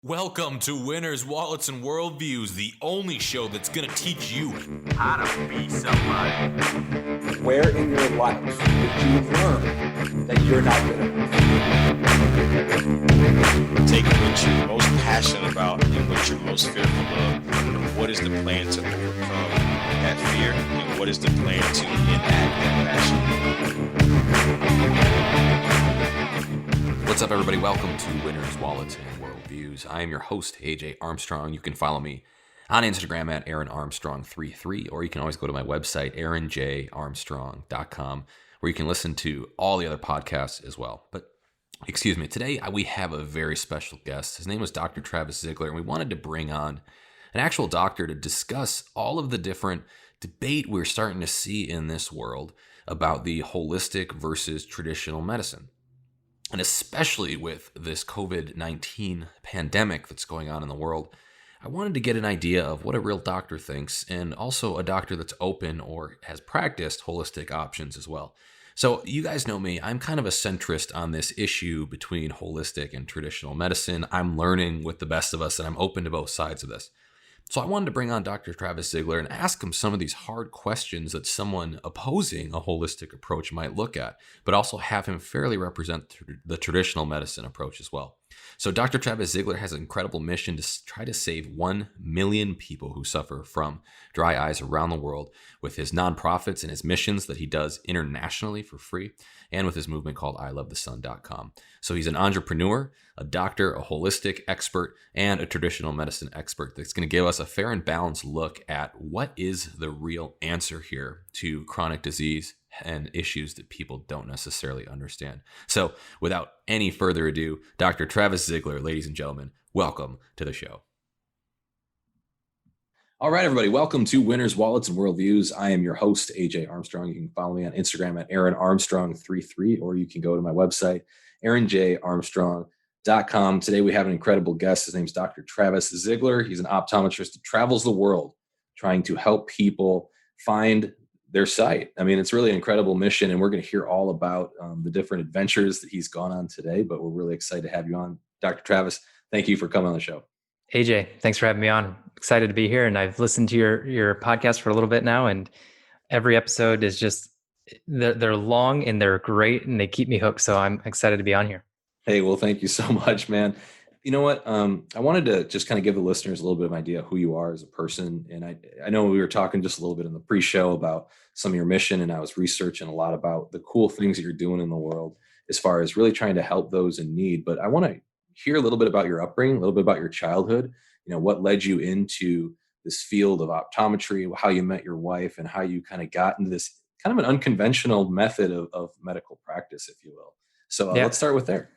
Welcome to Winners, Wallets, and Worldviews, the only show that's going to teach you how to be somebody. Where in your life did you learn that you're not good enough? Take what you're most passionate about and what you're most fearful of, and what is the plan to overcome that fear, and what is the plan to enact that passion. What's up, everybody? Welcome to Winners, Wallets, and Worldviews. I am your host, AJ Armstrong. You can follow me on Instagram at AaronArmstrong33, or you can always go to my website, AaronJArmstrong.com, where you can listen to all the other podcasts as well. But excuse me, today we have a very special guest. His name is Dr. Travis Zigler, and we wanted to bring on an actual doctor to discuss all of the different debate we're starting to see in this world about the holistic versus traditional medicine. And especially with this COVID-19 pandemic that's going on in the world, I wanted to get an idea of what a real doctor thinks, and also a doctor that's open or has practiced holistic options as well. So you guys know me, I'm kind of a centrist on this issue between holistic and traditional medicine. I'm learning with the best of us, and I'm open to both sides of this. So I wanted to bring on Dr. Travis Zigler and ask him some of these hard questions that someone opposing a holistic approach might look at, but also have him fairly represent the traditional medicine approach as well. So Dr. Travis Zigler has an incredible mission to try to save 1 million people who suffer from dry eyes around the world with his nonprofits and his missions that he does internationally for free, and with his movement called ilovethesun.com. So he's an entrepreneur, a doctor, a holistic expert, and a traditional medicine expert that's going to give us a fair and balanced look at what is the real answer here to chronic disease and issues that people don't necessarily understand. So without any further ado, Dr. Travis Zigler, ladies and gentlemen, welcome to the show. All right, everybody, welcome to Winners, Wallets, and Worldviews. I am your host, AJ Armstrong. You can follow me on Instagram at AaronArmstrong33, or you can go to my website, AaronJArmstrong.com. Today we have an incredible guest. His name is Dr. Travis Zigler. He's an optometrist that travels the world trying to help people find their sight. I mean, it's really an incredible mission, and we're going to hear all about the different adventures that he's gone on today, but we're really excited to have you on. Dr. Travis, thank you for coming on the show. AJ, thanks for having me on. I'm excited to be here, and I've listened to your podcast for a little bit now, and every episode is just, they're long and they're great, and they keep me hooked, so I'm excited to be on here. Hey, well, thank you so much, man. You know what? I wanted to just kind of give the listeners a little bit of an idea of who you are as a person. And I know we were talking just a little bit in the pre-show about some of your mission, and I was researching a lot about the cool things that you're doing in the world as far as really trying to help those in need. But I want to hear a little bit about your upbringing, a little bit about your childhood, what led you into this field of optometry, how you met your wife, and how you kind of got into this kind of an unconventional method of medical practice, if you will. So Let's start with there.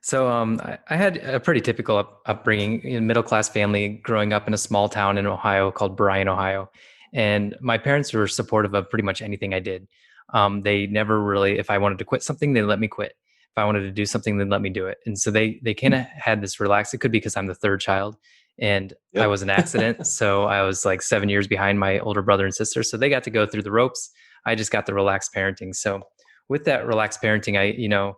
So I had a pretty typical upbringing in a middle-class family, growing up in a small town in Ohio called Bryan, Ohio. And my parents were supportive of pretty much anything I did. They never really, if I wanted to quit something, they let me quit. If I wanted to do something, they'd let me do it. And so they kind of had this relaxed. It could be because I'm the third child, and I was an accident. So I was like 7 years behind my older brother and sister. So they got to go through the ropes. I just got the relaxed parenting. So with that relaxed parenting,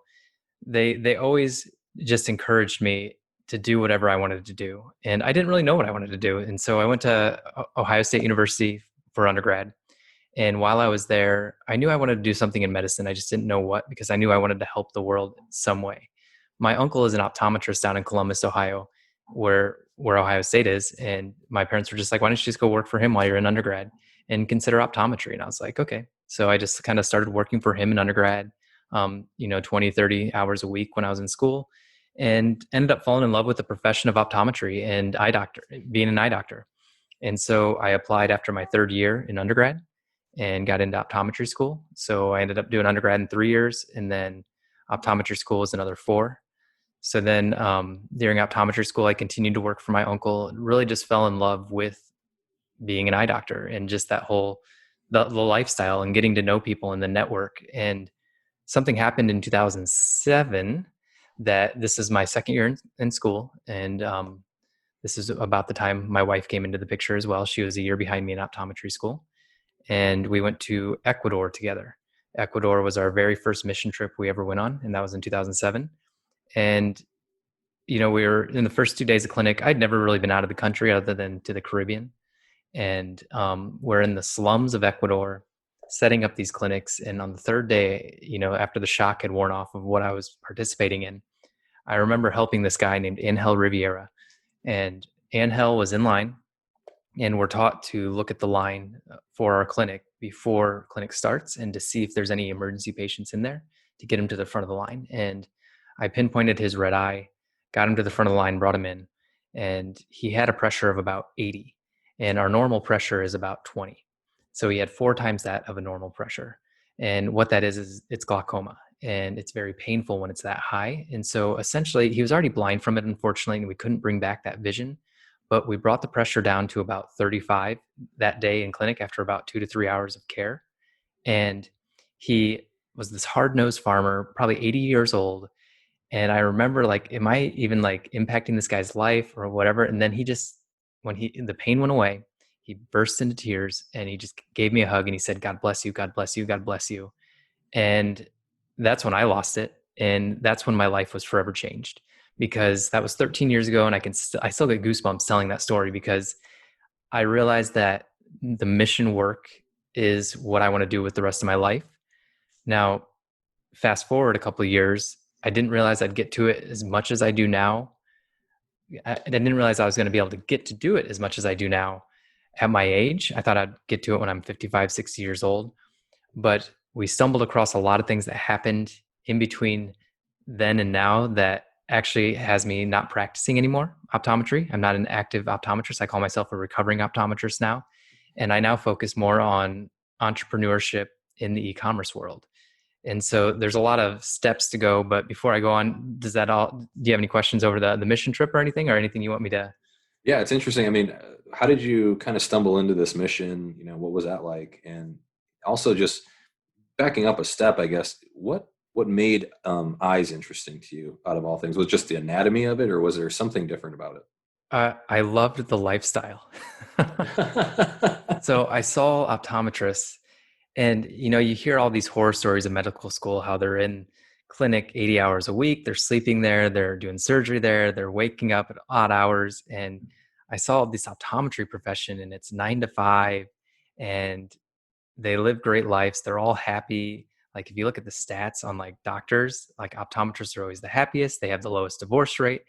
they always just encouraged me to do whatever I wanted to do. And I didn't really know what I wanted to do. And so I went to Ohio State University for undergrad. And while I was there, I knew I wanted to do something in medicine. I just didn't know what, because I knew I wanted to help the world some way. My uncle is an optometrist down in Columbus, Ohio, where Ohio State is. And my parents were just like, why don't you just go work for him while you're in undergrad and consider optometry? And I was like, okay. So I just kind of started working for him in undergrad, 20, 30 hours a week when I was in school, and ended up falling in love with the profession of optometry and being an eye doctor. And so I applied after my third year in undergrad and got into optometry school. So I ended up doing undergrad in 3 years, and then optometry school was another 4. So then during optometry school, I continued to work for my uncle, and really just fell in love with being an eye doctor and just that whole, the lifestyle and getting to know people in the network. And something happened in 2007 that this is my second year in school. And this is about the time my wife came into the picture as well. She was a year behind me in optometry school. And we went to Ecuador together. Ecuador was our very first mission trip we ever went on, and that was in 2007. And we were in the first 2 days of clinic. I'd never really been out of the country other than to the Caribbean. And we're in the slums of Ecuador setting up these clinics. And on the third day, after the shock had worn off of what I was participating in, I remember helping this guy named Angel Riviera. And Angel was in line, and we're taught to look at the line for our clinic before clinic starts and to see if there's any emergency patients in there to get him to the front of the line. And I pinpointed his red eye, got him to the front of the line, brought him in, and he had a pressure of about 80, and our normal pressure is about 20. So he had 4 times that of a normal pressure. And what that is it's glaucoma, and it's very painful when it's that high. And so essentially he was already blind from it, unfortunately, and we couldn't bring back that vision. But we brought the pressure down to about 35 that day in clinic after about 2 to 3 hours of care. And he was this hard-nosed farmer, probably 80 years old. And I remember, like, am I even like impacting this guy's life or whatever? And then when the pain went away, he burst into tears and he just gave me a hug and he said, "God bless you, God bless you, God bless you." And that's when I lost it. And that's when my life was forever changed, because that was 13 years ago. And I still get goosebumps telling that story, because I realized that the mission work is what I want to do with the rest of my life. Now, fast forward a couple of years, I didn't realize I'd get to it as much as I do now. I didn't realize I was going to be able to get to do it as much as I do now at my age. I thought I'd get to it when I'm 55, 60 years old. But we stumbled across a lot of things that happened in between then and now that actually has me not practicing anymore optometry. I'm not an active optometrist. I call myself a recovering optometrist now. And I now focus more on entrepreneurship in the e-commerce world. And so there's a lot of steps to go. But before I go on, do you have any questions over the mission trip or anything you want me to? Yeah, it's interesting. I mean, how did you kind of stumble into this mission? What was that like? And also, just backing up a step, I guess, what made eyes interesting to you out of all things? Was it just the anatomy of it, or was there something different about it? I loved the lifestyle. So I saw optometrists, and you hear all these horror stories of medical school, how they're in clinic 80 hours a week, they're sleeping there, they're doing surgery there, they're waking up at odd hours. And I saw this optometry profession, and it's 9 to 5, and they live great lives. They're all happy. Like, if you look at the stats on like doctors, like optometrists are always the happiest. They have the lowest divorce rate.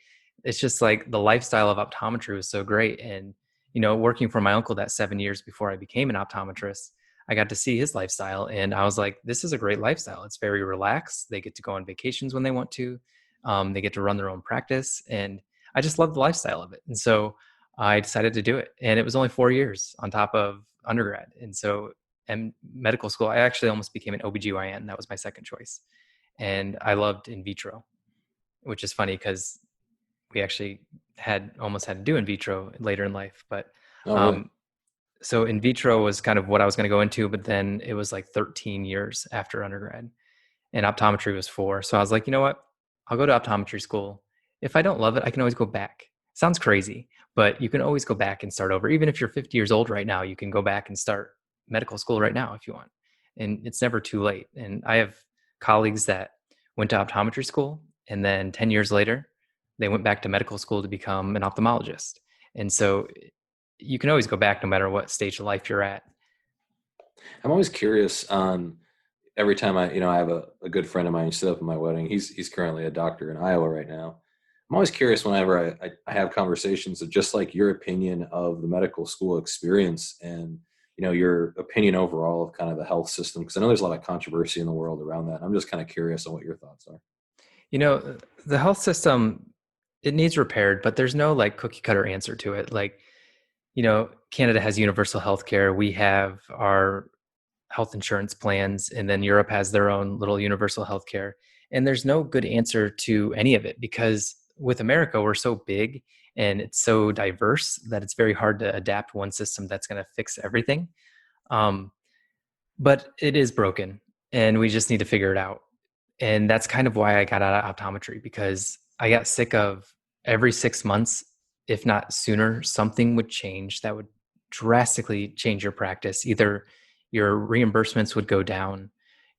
It's just like the lifestyle of optometry was so great. And, working for my uncle that 7 years before I became an optometrist, I got to see his lifestyle, and I was like, this is a great lifestyle. It's very relaxed. They get to go on vacations when they want to. They get to run their own practice, and I just love the lifestyle of it. And so I decided to do it, and it was only 4 years on top of undergrad. And so, and medical school, I actually almost became an OBGYN. That was my second choice. And I loved in vitro, which is funny because we actually almost had to do in vitro later in life. But Really? so in vitro was kind of what I was going to go into, but then it was like 13 years after undergrad, and optometry was 4. So I was like, you know what? I'll go to optometry school. If I don't love it, I can always go back. Sounds crazy, but you can always go back and start over. Even if you're 50 years old right now, you can go back and start medical school right now if you want. And it's never too late. And I have colleagues that went to optometry school, and then 10 years later, they went back to medical school to become an ophthalmologist. And so you can always go back no matter what stage of life you're at. I'm always curious on every time I have a good friend of mine who stood up at my wedding. He's currently a doctor in Iowa right now. I'm always curious whenever I have conversations of just like your opinion of the medical school experience and, your opinion overall of kind of the health system. Because I know there's a lot of controversy in the world around that. I'm just kind of curious on what your thoughts are. The health system, it needs repaired, but there's no like cookie cutter answer to it. Like, Canada has universal health care. We have our health insurance plans, and then Europe has their own little universal health care. And there's no good answer to any of it, because with America, we're so big and it's so diverse that it's very hard to adapt one system that's going to fix everything. But it is broken, and we just need to figure it out. And that's kind of why I got out of optometry, because I got sick of every 6 months, if not sooner, something would change that would drastically change your practice. Either your reimbursements would go down,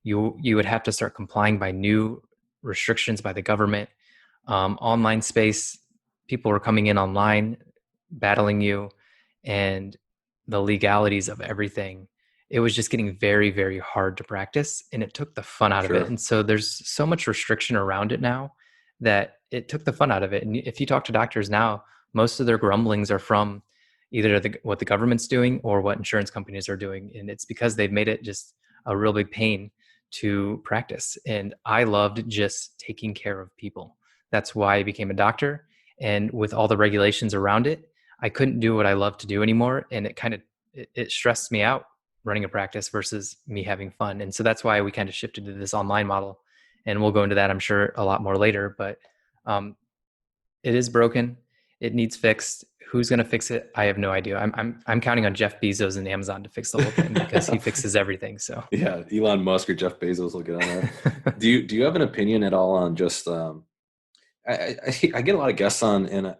you would have to start complying by new restrictions by the government. Online space people were coming in online, battling you, and the legalities of everything. It was just getting very, very hard to practice, and it took the fun out of it. Sure. And so there's so much restriction around it now that it took the fun out of it. And if you talk to doctors now, most of their grumblings are from either what the government's doing or what insurance companies are doing. And it's because they've made it just a real big pain to practice. And I loved just taking care of people. That's why I became a doctor. And with all the regulations around it, I couldn't do what I love to do anymore. And it stressed me out running a practice versus me having fun. And so that's why we kind of shifted to this online model. And we'll go into that, I'm sure, a lot more later. But it is broken. It needs fixed. Who's going to fix it? I have no idea. I'm counting on Jeff Bezos and Amazon to fix the whole thing because he fixes everything. So Yeah, Elon Musk or Jeff Bezos will get on there. Do you have an opinion at all on just? I get a lot of guests on, and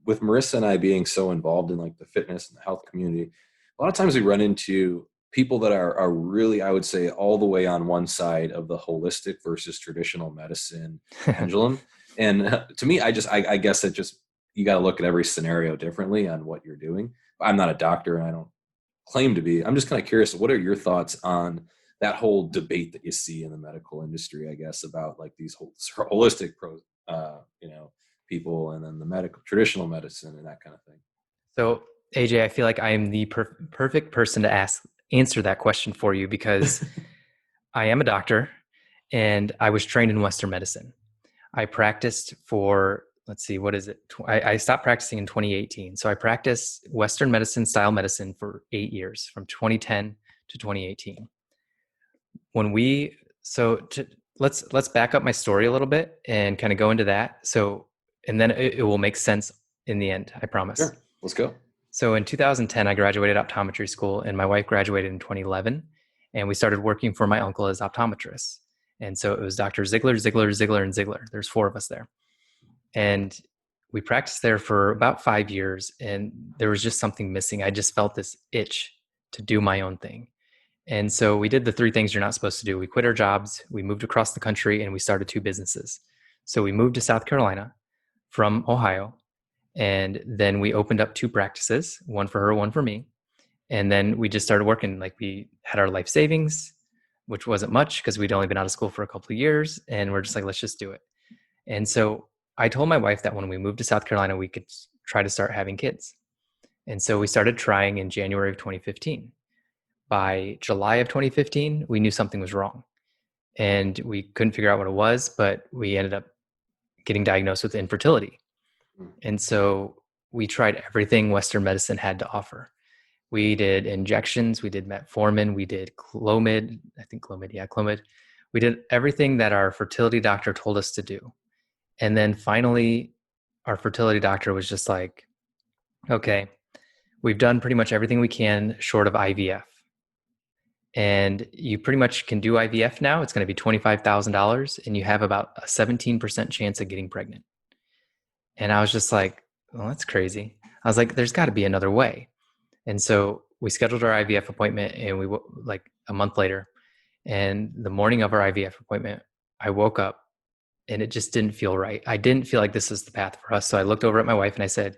with Marissa and I being so involved in like the fitness and the health community, a lot of times we run into people that are really, I would say, all the way on one side of the holistic versus traditional medicine pendulum. And to me, I guess it just, you got to look at every scenario differently on what you're doing. I'm not a doctor and I don't claim to be. I'm just kind of curious, what are your thoughts on that whole debate that you see in the medical industry, I guess, about like these whole holistic people, and then the medical traditional medicine and that kind of thing? So AJ, I feel like I am the perfect person to answer that question for you because I am a doctor and I was trained in Western medicine. I practiced for, let's see, what is it? I stopped practicing in 2018. So I practiced Western medicine, style medicine for 8 years, from 2010 to 2018. Let's back up my story a little bit and kind of go into that. So, and then it will make sense in the end, I promise. Sure, let's go. So in 2010, I graduated optometry school, and my wife graduated in 2011, and we started working for my uncle as optometrists. And so it was Dr. Zigler, Zigler, Zigler, and Zigler. There's 4 of us there. And we practiced there for about 5 years, and there was just something missing. I just felt this itch to do my own thing. And so we did the 3 things you're not supposed to do. We quit our jobs, we moved across the country, and we started 2 businesses. So we moved to South Carolina from Ohio, and then we opened up 2 practices, one for her, one for me. And then we just started working. Like, we had our life savings, which wasn't much because we'd only been out of school for a couple of years. And we're just like, let's just do it. And so I told my wife that when we moved to South Carolina, we could try to start having kids. And so we started trying in January of 2015. By July of 2015, we knew something was wrong. And we couldn't figure out what it was, but we ended up getting diagnosed with infertility. And so we tried everything Western medicine had to offer. We did injections, we did metformin, we did Clomid. We did everything that our fertility doctor told us to do. And then finally, our fertility doctor was just like, okay, we've done pretty much everything we can short of IVF. And you pretty much can do IVF now. It's going to be $25,000, and you have about a 17% chance of getting pregnant. And I was just like, well, that's crazy. I was like, there's got to be another way. And so we scheduled our IVF appointment, and we like a month later, and the morning of our IVF appointment, I woke up and it just didn't feel right. I didn't feel like this is the path for us. So I looked over at my wife and I said,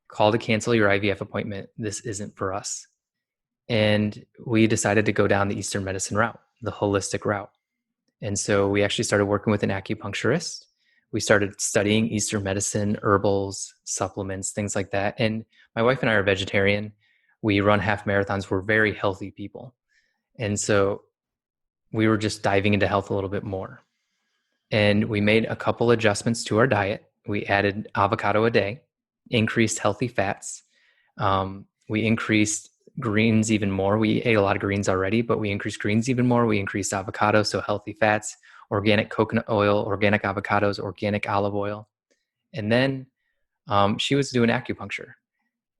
call to cancel your IVF appointment. This isn't for us. And we decided to go down the Eastern medicine route, the holistic route. And so we actually started working with an acupuncturist. We started studying Eastern medicine, herbals, supplements, things like that. And my wife and I are vegetarian. We run half marathons. We're very healthy people. And so we were just diving into health a little bit more. And we made a couple adjustments to our diet. We added avocado a day, increased healthy fats. We increased greens even more. We ate a lot of greens already, but we increased greens even more. We increased avocado, so healthy fats, organic coconut oil, organic avocados, organic olive oil. And then she was doing acupuncture.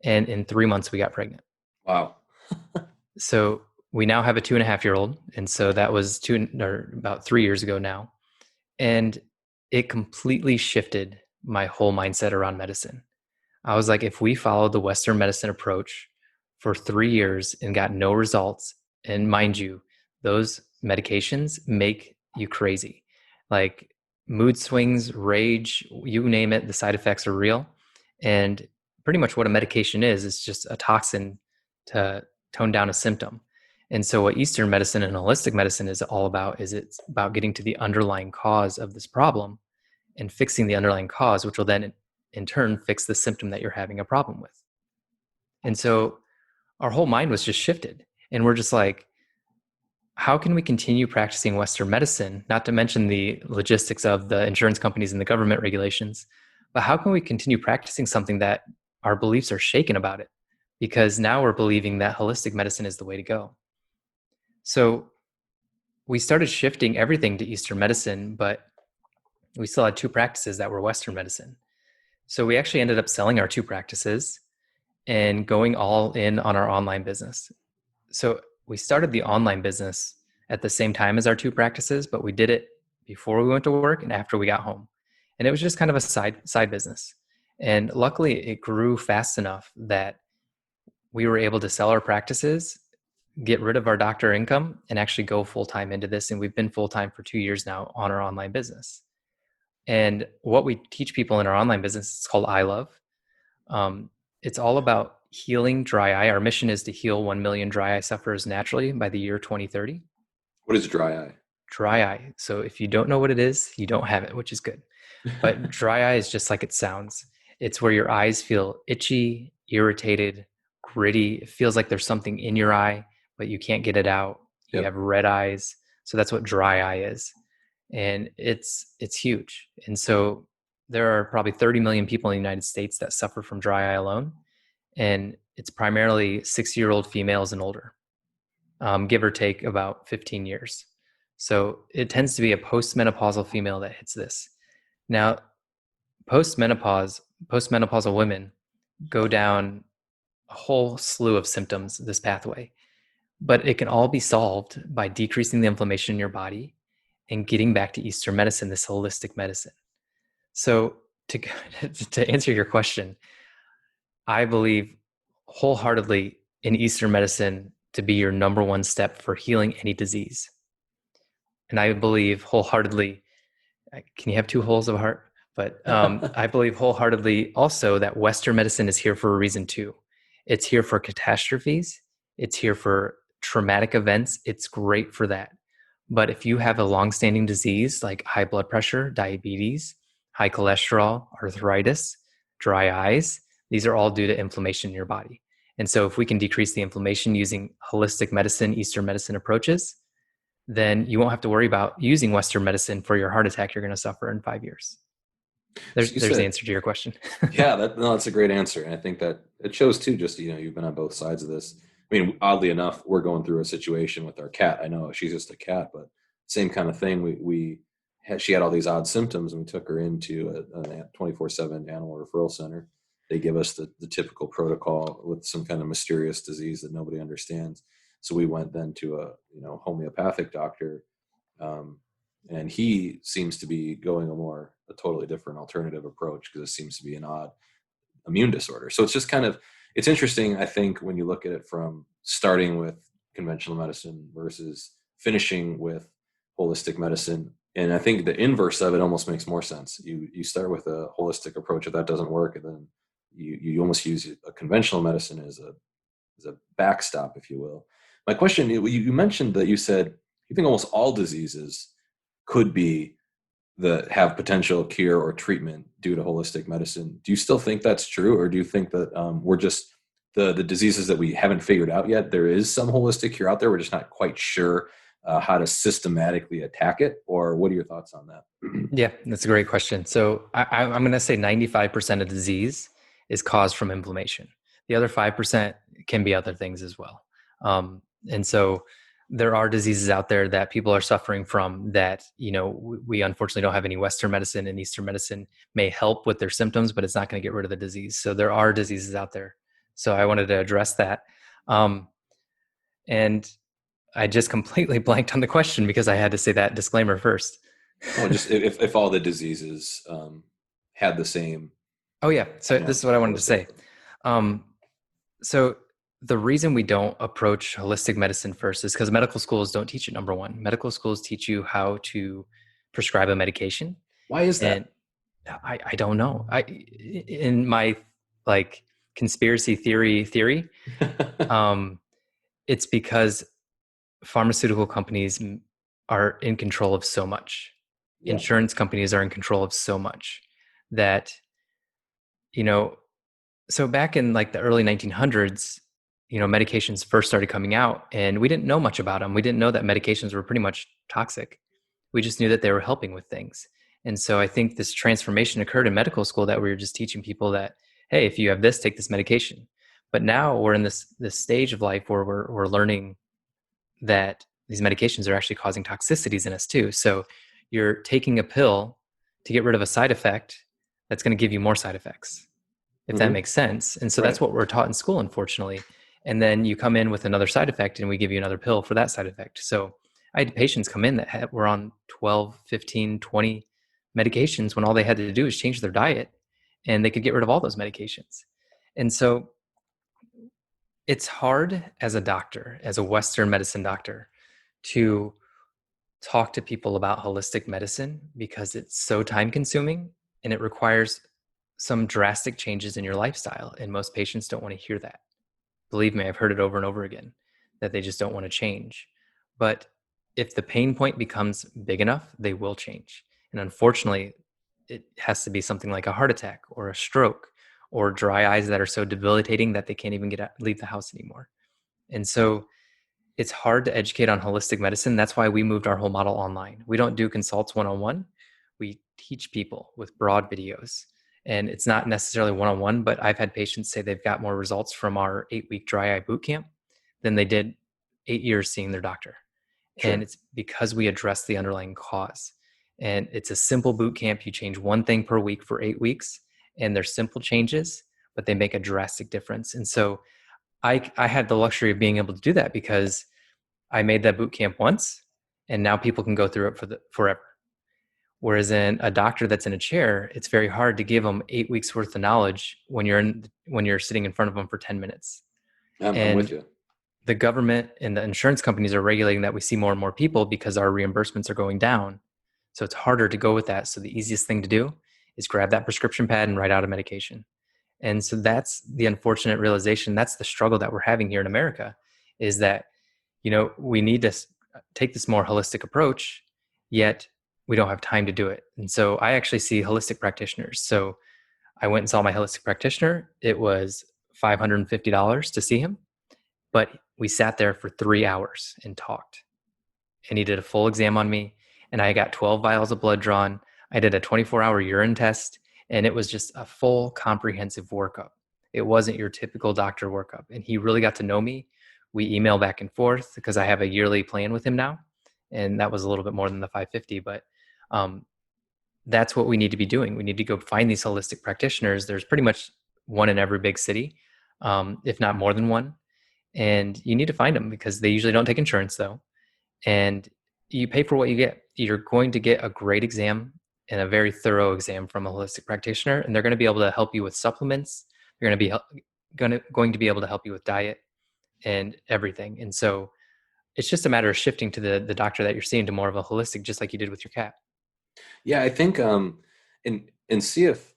And in 3 months, we got pregnant. Wow. So we now have a 2.5-year-old. And so that was about 3 years ago now. And it completely shifted my whole mindset around medicine. I was like, if we followed the Western medicine approach for 3 years and got no results, and mind you, those medications make you crazy. Like mood swings, rage, you name it, the side effects are real. And pretty much what a medication is just a toxin to tone down a symptom. And so what Eastern medicine and holistic medicine is all about is it's about getting to the underlying cause of this problem and fixing the underlying cause, which will then in turn fix the symptom that you're having a problem with. And so our whole mind was just shifted. And we're just like, how can we continue practicing Western medicine, not to mention the logistics of the insurance companies and the government regulations, but how can we continue practicing something that our beliefs are shaken about it? Because now we're believing that holistic medicine is the way to go. So we started shifting everything to Eastern medicine, but we still had two practices that were Western medicine. So we actually ended up selling our two practices and going all in on our online business. So we started the online business at the same time as our two practices, but we did it before we went to work and after we got home. And it was just kind of a side business. And luckily it grew fast enough that we were able to sell our practices, get rid of our doctor income, and actually go full-time into this. And we've been full-time for 2 years now on our online business. And what we teach people in our online business is called I Love. It's all about healing dry eye. Our mission is to heal 1 million dry eye sufferers naturally by the year 2030. What is dry eye? Dry eye. So if you don't know what it is, you don't have it, which is good. But dry eye is just like it sounds. It's where your eyes feel itchy, irritated, gritty. It feels like there's something in your eye, but you can't get it out. You have red eyes. So that's what dry eye is. And it's huge. And so there are probably 30 million people in the United States that suffer from dry eye alone. And it's primarily 60-year-old females and older, give or take about 15 years. So it tends to be a postmenopausal female that hits this. Now, postmenopausal women go down a whole slew of symptoms, this pathway, but it can all be solved by decreasing the inflammation in your body and getting back to Eastern medicine, this holistic medicine. So to answer your question, I believe wholeheartedly in Eastern medicine to be your number one step for healing any disease. And I believe wholeheartedly, can you have two holes of a heart? But I believe wholeheartedly also that Western medicine is here for a reason too. It's here for catastrophes. It's here for traumatic events. It's great for that. But if you have a longstanding disease like high blood pressure, diabetes, high cholesterol, arthritis, dry eyes, these are all due to inflammation in your body. And so if we can decrease the inflammation using holistic medicine, Eastern medicine approaches, then you won't have to worry about using Western medicine for your heart attack you're going to suffer in 5 years. There's the answer to your question. Yeah, that's a great answer. And I think that it shows too, just, you've been on both sides of this. I mean, oddly enough, we're going through a situation with our cat. I know she's just a cat, but same kind of thing. She had all these odd symptoms, and we took her into a 24/7 animal referral center. They give us the typical protocol with some kind of mysterious disease that nobody understands. So we went then to a homeopathic doctor, and he seems to be going a totally different alternative approach because it seems to be an odd immune disorder. So it's just it's interesting, I think, when you look at it from starting with conventional medicine versus finishing with holistic medicine. And I think the inverse of it almost makes more sense. You start with a holistic approach. If that doesn't work, and then you almost use a conventional medicine as a backstop, if you will. My question, you mentioned that you said you think almost all diseases could have potential cure or treatment due to holistic medicine. Do you still think that's true, or do you think that we're just the diseases that we haven't figured out yet? There is some holistic cure out there. We're just not quite sure how to systematically attack it, or what are your thoughts on that? Yeah, that's a great question. So I'm going to say 95% of disease is caused from inflammation. The other 5% can be other things as well. And so there are diseases out there that people are suffering from that, we unfortunately don't have any Western medicine, and Eastern medicine may help with their symptoms, but it's not going to get rid of the disease. So there are diseases out there. So I wanted to address that. And I just completely blanked on the question because I had to say that disclaimer first. Oh, just if all the diseases had the same. Oh yeah. So this is what I wanted to say. So the reason we don't approach holistic medicine first is because medical schools don't teach it. Number one, medical schools teach you how to prescribe a medication. Why is that? And I don't know. In my like conspiracy theory, um, it's because pharmaceutical companies are in control of so much. Yeah. Insurance companies are in control of so much that, you know, so back in like the early 1900s, medications first started coming out and we didn't know much about them. We didn't know that medications were pretty much toxic. We just knew that they were helping with things. And so I think this transformation occurred in medical school, that we were just teaching people that, hey, if you have this, take this medication. But now we're in this stage of life where we're learning that these medications are actually causing toxicities in us too. So you're taking a pill to get rid of a side effect that's going to give you more side effects, if that makes sense. And so that's what we're taught in school, unfortunately. And then you come in with another side effect and we give you another pill for that side effect. So I had patients come in that were on 12, 15, 20 medications when all they had to do is change their diet and they could get rid of all those medications. And so it's hard as a doctor, as a Western medicine doctor, to talk to people about holistic medicine because it's so time consuming and it requires some drastic changes in your lifestyle. And most patients don't want to hear that. Believe me, I've heard it over and over again that they just don't want to change. But if the pain point becomes big enough, they will change. And unfortunately, it has to be something like a heart attack or a stroke or dry eyes that are so debilitating that they can't even leave the house anymore. And so it's hard to educate on holistic medicine. That's why we moved our whole model online. We don't do consults one-on-one. We teach people with broad videos. And it's not necessarily one-on-one, but I've had patients say they've got more results from our 8-week dry eye boot camp than they did 8 years seeing their doctor. Sure. And it's because we address the underlying cause. And it's a simple boot camp. You change one thing per week for 8 weeks, and they're simple changes, but they make a drastic difference. And so I had the luxury of being able to do that because I made that boot camp once, and now people can go through it forever. Whereas in a doctor that's in a chair, it's very hard to give them 8 weeks worth of knowledge when you're sitting in front of them for 10 minutes. I'm with you. The government and the insurance companies are regulating that we see more and more people because our reimbursements are going down. So it's harder to go with that. So the easiest thing to do is grab that prescription pad and write out a medication. And so that's the unfortunate realization. That's the struggle that we're having here in America, is that, we need to take this more holistic approach, yet we don't have time to do it. And so I actually see holistic practitioners. So I went and saw my holistic practitioner. It was $550 to see him, but we sat there for 3 hours and talked. And he did a full exam on me, and I got 12 vials of blood drawn. I did a 24-hour urine test, and it was just a full comprehensive workup. It wasn't your typical doctor workup. And he really got to know me. We email back and forth because I have a yearly plan with him now. And that was a little bit more than the 550, but that's what we need to be doing. We need to go find these holistic practitioners. There's pretty much one in every big city, if not more than one. And you need to find them because they usually don't take insurance though. And you pay for what you get. You're going to get a great exam and a very thorough exam from a holistic practitioner. And they're going to be able to help you with supplements. They're going to be going to be able to help you with diet and everything. And so it's just a matter of shifting to the doctor that you're seeing to more of a holistic, just like you did with your cat. Yeah, I think and see if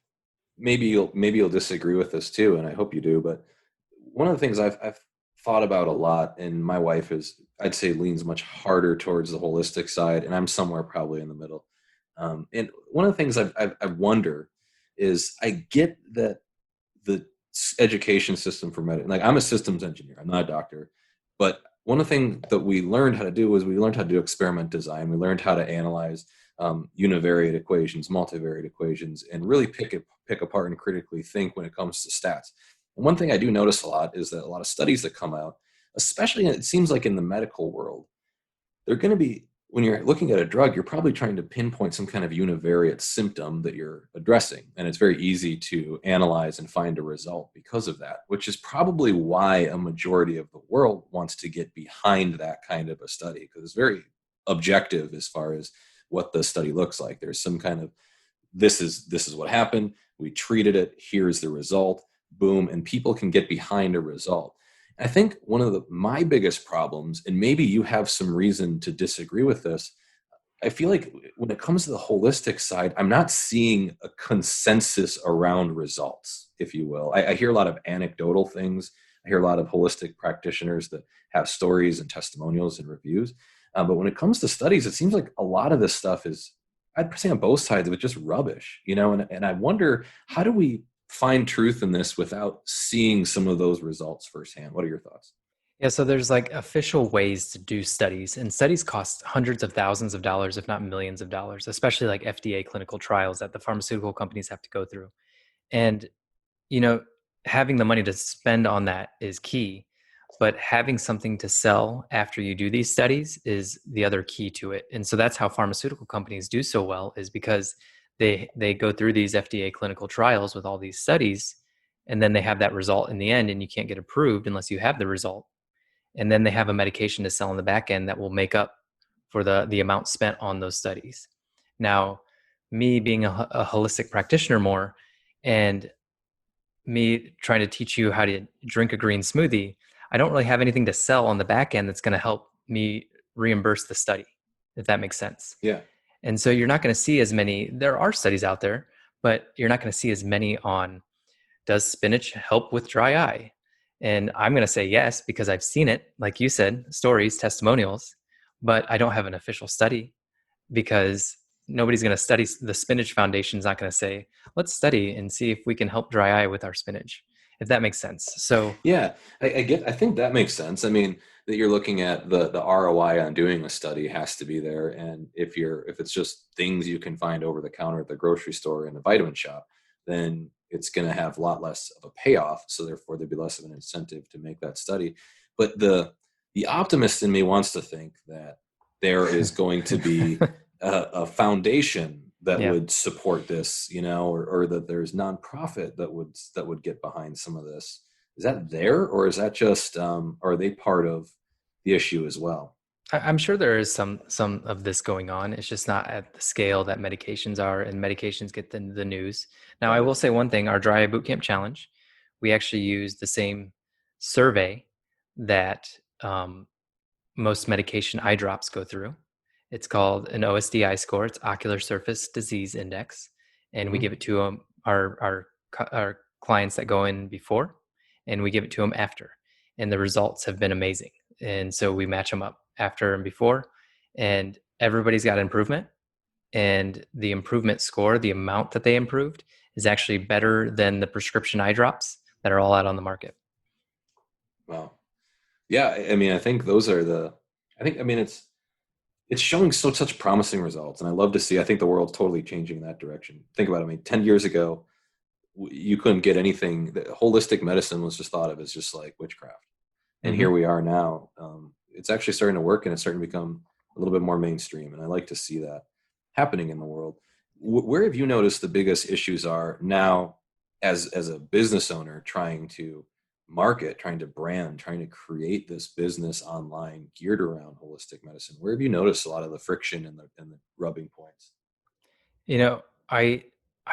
maybe you'll disagree with this too, and I hope you do. But one of the things I've thought about a lot, and my wife is, I'd say, leans much harder towards the holistic side, and I'm somewhere probably in the middle. And one of the things I wonder is, I get that the education system for medicine, like, I'm a systems engineer, I'm not a doctor, but one of the things that we learned how to do was we learned how to do experiment design. We learned how to analyze univariate equations, multivariate equations, and really pick apart and critically think when it comes to stats. And one thing I do notice a lot is that a lot of studies that come out, especially it seems like in the medical world, they're going to be, when you're looking at a drug, you're probably trying to pinpoint some kind of univariate symptom that you're addressing. And it's very easy to analyze and find a result because of that, which is probably why a majority of the world wants to get behind that kind of a study, because it's very objective as far as what the study looks like. There's some kind of, this is what happened, we treated it, here's the result, boom, and people can get behind a result. I think one of my biggest problems, and maybe you have some reason to disagree with this, I feel like when it comes to the holistic side, I'm not seeing a consensus around results, if you will. I hear a lot of anecdotal things. I hear a lot of holistic practitioners that have stories and testimonials and reviews. But when it comes to studies, it seems like a lot of this stuff is, I'd say on both sides of it, just rubbish, and I wonder, how do we find truth in this without seeing some of those results firsthand? What are your thoughts? Yeah, so there's like official ways to do studies, and studies cost hundreds of thousands of dollars, if not millions of dollars, especially like FDA clinical trials that the pharmaceutical companies have to go through. And, you know, having the money to spend on that is key, but having something to sell after you do these studies is the other key to it. And so that's how pharmaceutical companies do so well, is because they go through these FDA clinical trials with all these studies, and then they have that result in the end, and you can't get approved unless you have the result, and then they have a medication to sell in the back end that will make up for the amount spent on those studies. Now, me being a holistic practitioner more, and me trying to teach you how to drink a green smoothie, I don't really have anything to sell on the back end that's going to help me reimburse the study, if that makes sense. Yeah. And so you're not going to see as many. There are studies out there, but you're not going to see as many on, does spinach help with dry eye? And I'm going to say yes, because I've seen it, like you said, stories, testimonials, but I don't have an official study, because nobody's going to study. The Spinach Foundation's not going to say, let's study and see if we can help dry eye with our spinach, if that makes sense. So Yeah, I think that makes sense. I mean, that you're looking at the ROI on doing a study has to be there. And if it's just things you can find over the counter at the grocery store and the vitamin shop, then it's going to have a lot less of a payoff. So therefore there'd be less of an incentive to make that study. But the optimist in me wants to think that there is going to be a foundation that yeah. would support this, or that there's nonprofit that would get behind some of this. Is that there, or is that just are they part of the issue as well? I'm sure there is some of this going on. It's just not at the scale that medications are, and medications get the news. Now, I Right. will say one thing: our Dry Eye Bootcamp Challenge, we actually use the same survey that most medication eye drops go through. It's called an OSDI score. It's Ocular Surface Disease Index, and we Mhm. give it to our clients that go in before, and we give it to them after, and the results have been amazing. And so we match them up after and before, and everybody's got improvement. And the improvement score, the amount that they improved, is actually better than the prescription eye drops that are all out on the market. Wow. Yeah, I mean, I think those are I mean, it's showing such promising results, and I love to see. I think the world's totally changing in that direction. Think about it. I mean, 10 years ago, you couldn't get anything. Holistic medicine was just thought of as just like witchcraft, and Mm-hmm. here we are now. It's actually starting to work, and it's starting to become a little bit more mainstream, and I like to see that happening in the world. Where have you noticed the biggest issues are now, as a business owner trying to market, trying to brand, trying to create this business online geared around holistic medicine? Where have you noticed a lot of the friction and the rubbing points? You know, I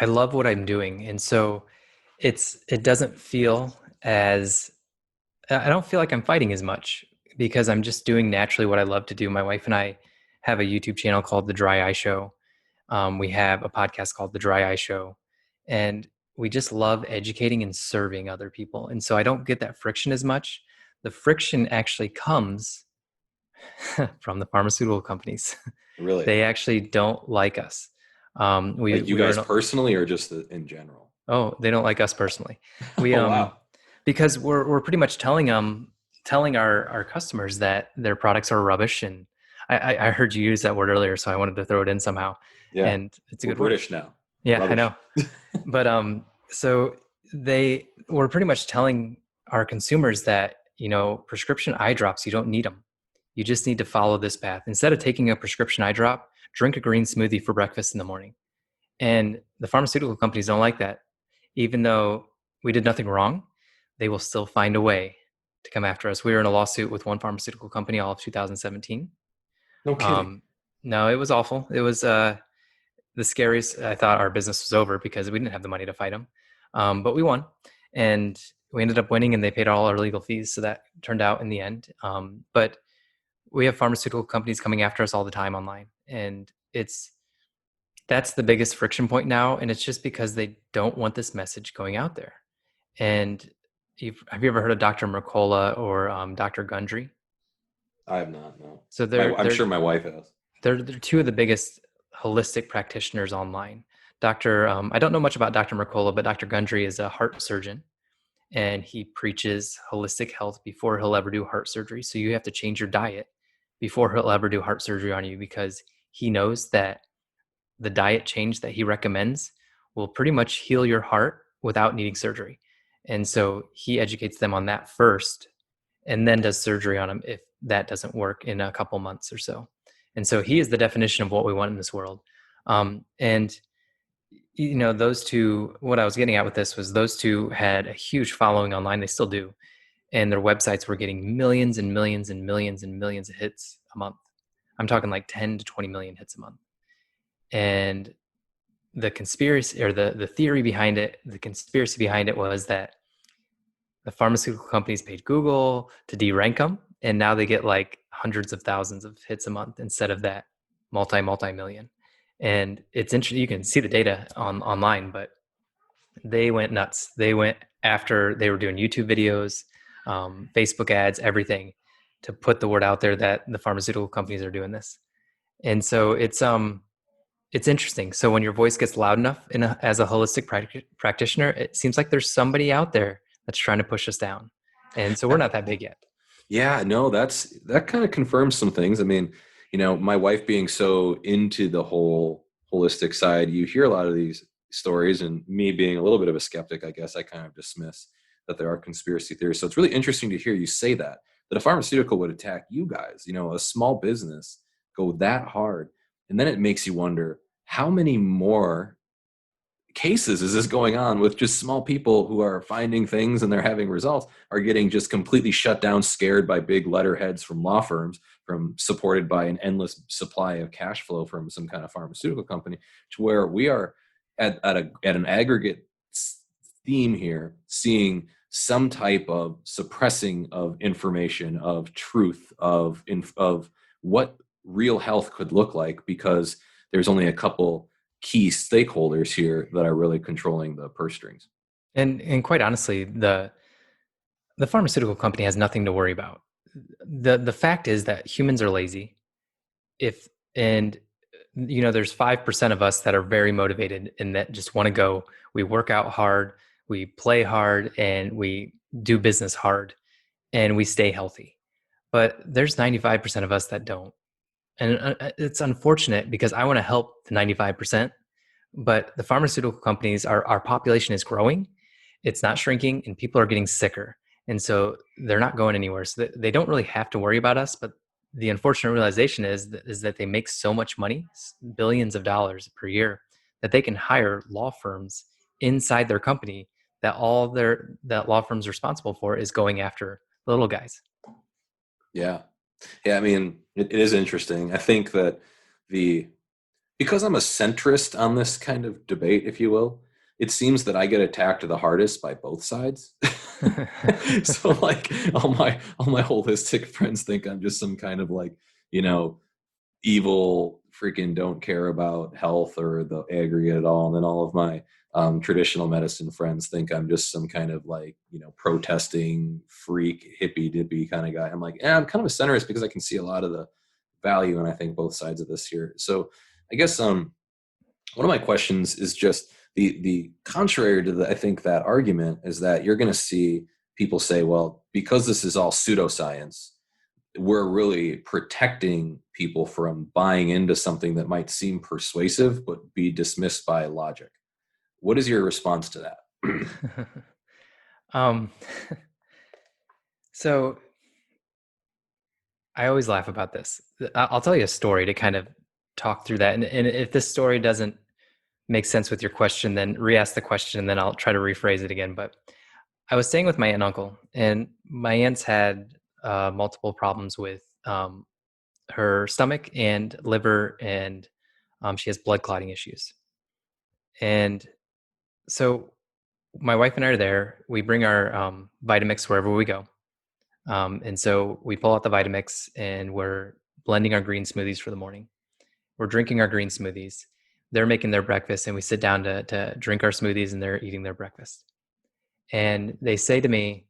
love what I'm doing, and so it doesn't feel as, I don't feel like I'm fighting as much, because I'm just doing naturally what I love to do. My wife and I have a YouTube channel called The Dry Eye Show. We have a podcast called The Dry Eye Show, and we just love educating and serving other people. And so I don't get that friction as much. The friction actually comes from the pharmaceutical companies. Really? They actually don't like us. Like you We were guys personally, or just in general? Oh, they don't like us personally. We Oh, wow. because we're pretty much telling our customers that their products are rubbish. And I heard you use that word earlier, so I wanted to throw it in somehow. Yeah. And it's a We're good word. British now. Yeah, I Rubbish. know. But so they were pretty much telling our consumers that, prescription eye drops, you don't need them. You just need to follow this path. Instead of taking a prescription eye drop, drink a green smoothie for breakfast in the morning. And the pharmaceutical companies don't like that. Even though we did nothing wrong, they will still find a way to come after us. We were in a lawsuit with one pharmaceutical company all of 2017. No kidding. No, it was awful. It was the scariest. I thought our business was over because we didn't have the money to fight them. But we won, and we ended up winning, and they paid all our legal fees. So that turned out in the end. But we have pharmaceutical companies coming after us all the time online, And that's the biggest friction point now. And it's just because they don't want this message going out there. And have you ever heard of Dr. Mercola or Dr. Gundry? I have not. No. So I'm sure my wife has. they're two of the biggest holistic practitioners online. I don't know much about Dr. Mercola, but Dr. Gundry is a heart surgeon, and he preaches holistic health before he'll ever do heart surgery. So you have to change your diet before he'll ever do heart surgery on you, because he knows that the diet change that he recommends will pretty much heal your heart without needing surgery. And so he educates them on that first, and then does surgery on them if that doesn't work in a couple months or so. And so he is the definition of what we want in this world. And those two, what I was getting at with this was those two had a huge following online. They still do. And their websites were getting millions and millions and millions and millions of hits a month. I'm talking like 10 to 20 million hits a month. And the conspiracy, or the theory behind it, the conspiracy behind it was that the pharmaceutical companies paid Google to de-rank them, and now they get like hundreds of thousands of hits a month instead of that multi-million. And it's interesting. You can see the data online, but they went nuts. They went after, they were doing YouTube videos, Facebook ads, everything, to put the word out there that the pharmaceutical companies are doing this. And so it's interesting. So when your voice gets loud enough as a holistic practitioner, it seems like there's somebody out there that's trying to push us down. And so we're not that big yet. Yeah, no, that kind of confirms some things. I mean, my wife being so into the whole holistic side, you hear a lot of these stories, and me being a little bit of a skeptic, I guess I kind of dismiss that there are conspiracy theories. So it's really interesting to hear you say that a pharmaceutical would attack you guys, a small business, go that hard. And then it makes you wonder, how many more cases is this going on with just small people who are finding things and they're having results, are getting just completely shut down, scared by big letterheads from law firms, supported by an endless supply of cash flow from some kind of pharmaceutical company, to where we are at an aggregate theme here, seeing some type of suppressing of information, of truth, of what real health could look like, because there's only a couple key stakeholders here that are really controlling the purse strings. And quite honestly, the pharmaceutical company has nothing to worry about. The fact is that humans are lazy. There's 5% of us that are very motivated and that just want to go. We work out hard, we play hard, and we do business hard, and we stay healthy. But there's 95% of us that don't. And it's unfortunate, because I want to help the 95%, but the pharmaceutical companies, our population is growing, it's not shrinking, and people are getting sicker. And so they're not going anywhere. So they don't really have to worry about us. But the unfortunate realization is that they make so much money, billions of dollars per year, that they can hire law firms inside their company, that that law firm's responsible for is going after the little guys. Yeah. I mean, it is interesting. I think that because I'm a centrist on this kind of debate, if you will, it seems that I get attacked the hardest by both sides. So like all my holistic friends think I'm just some kind of like, evil freaking don't care about health or the aggregate at all. And then all of my traditional medicine friends think I'm just some kind of like, protesting freak, hippy dippy kind of guy. I'm like, I'm kind of a centrist because I can see a lot of the value, and I think both sides of this here. So I guess one of my questions is just the contrary to I think that argument is that you're going to see people say, well, because this is all pseudoscience, we're really protecting people from buying into something that might seem persuasive but be dismissed by logic. What is your response to that? So I always laugh about this. I'll tell you a story to kind of talk through that. And if this story doesn't make sense with your question, then re-ask the question, and then I'll try to rephrase it again. But I was staying with my aunt and uncle, and my aunt's had multiple problems with her stomach and liver, and she has blood clotting issues. And so my wife and I are there. We bring our Vitamix wherever we go. And so we pull out the Vitamix, and we're blending our green smoothies for the morning. We're drinking our green smoothies. They're making their breakfast, and we sit down to drink our smoothies, and they're eating their breakfast. And they say to me,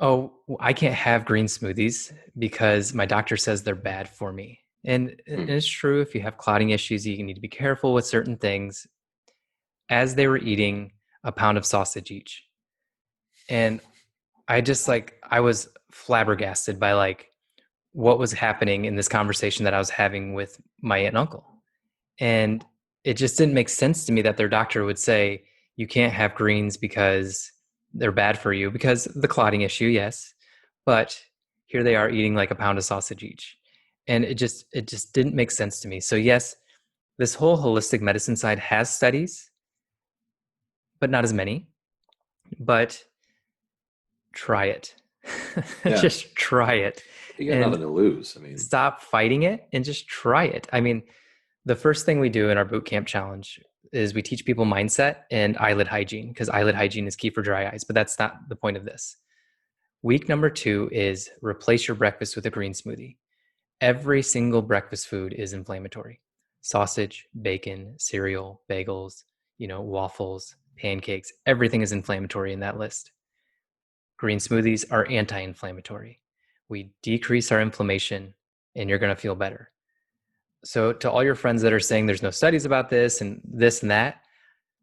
"Oh, I can't have green smoothies because my doctor says they're bad for me." And it's true, if you have clotting issues, you need to be careful with certain things. As they were eating a pound of sausage each. And I was flabbergasted by like what was happening in this conversation that I was having with my aunt and uncle. And it just didn't make sense to me that their doctor would say, you can't have greens because they're bad for you, because of the clotting issue, yes. But here they are eating like a pound of sausage each. And it just didn't make sense to me. So yes, this whole holistic medicine side has studies, but not as many. But try it. Yeah. Just try it. You got nothing to lose. I mean, Stop fighting it and just try it. I mean, the first thing we do in our boot camp challenge is we teach people mindset and eyelid hygiene, because eyelid hygiene is key for dry eyes, but that's not the point of this. Week number 2 is replace your breakfast with a green smoothie. Every single breakfast food is inflammatory. Sausage, bacon, cereal, bagels, waffles, pancakes, everything is inflammatory in that list. Green smoothies are anti-inflammatory. We decrease our inflammation and you're going to feel better. So to all your friends that are saying there's no studies about this and that,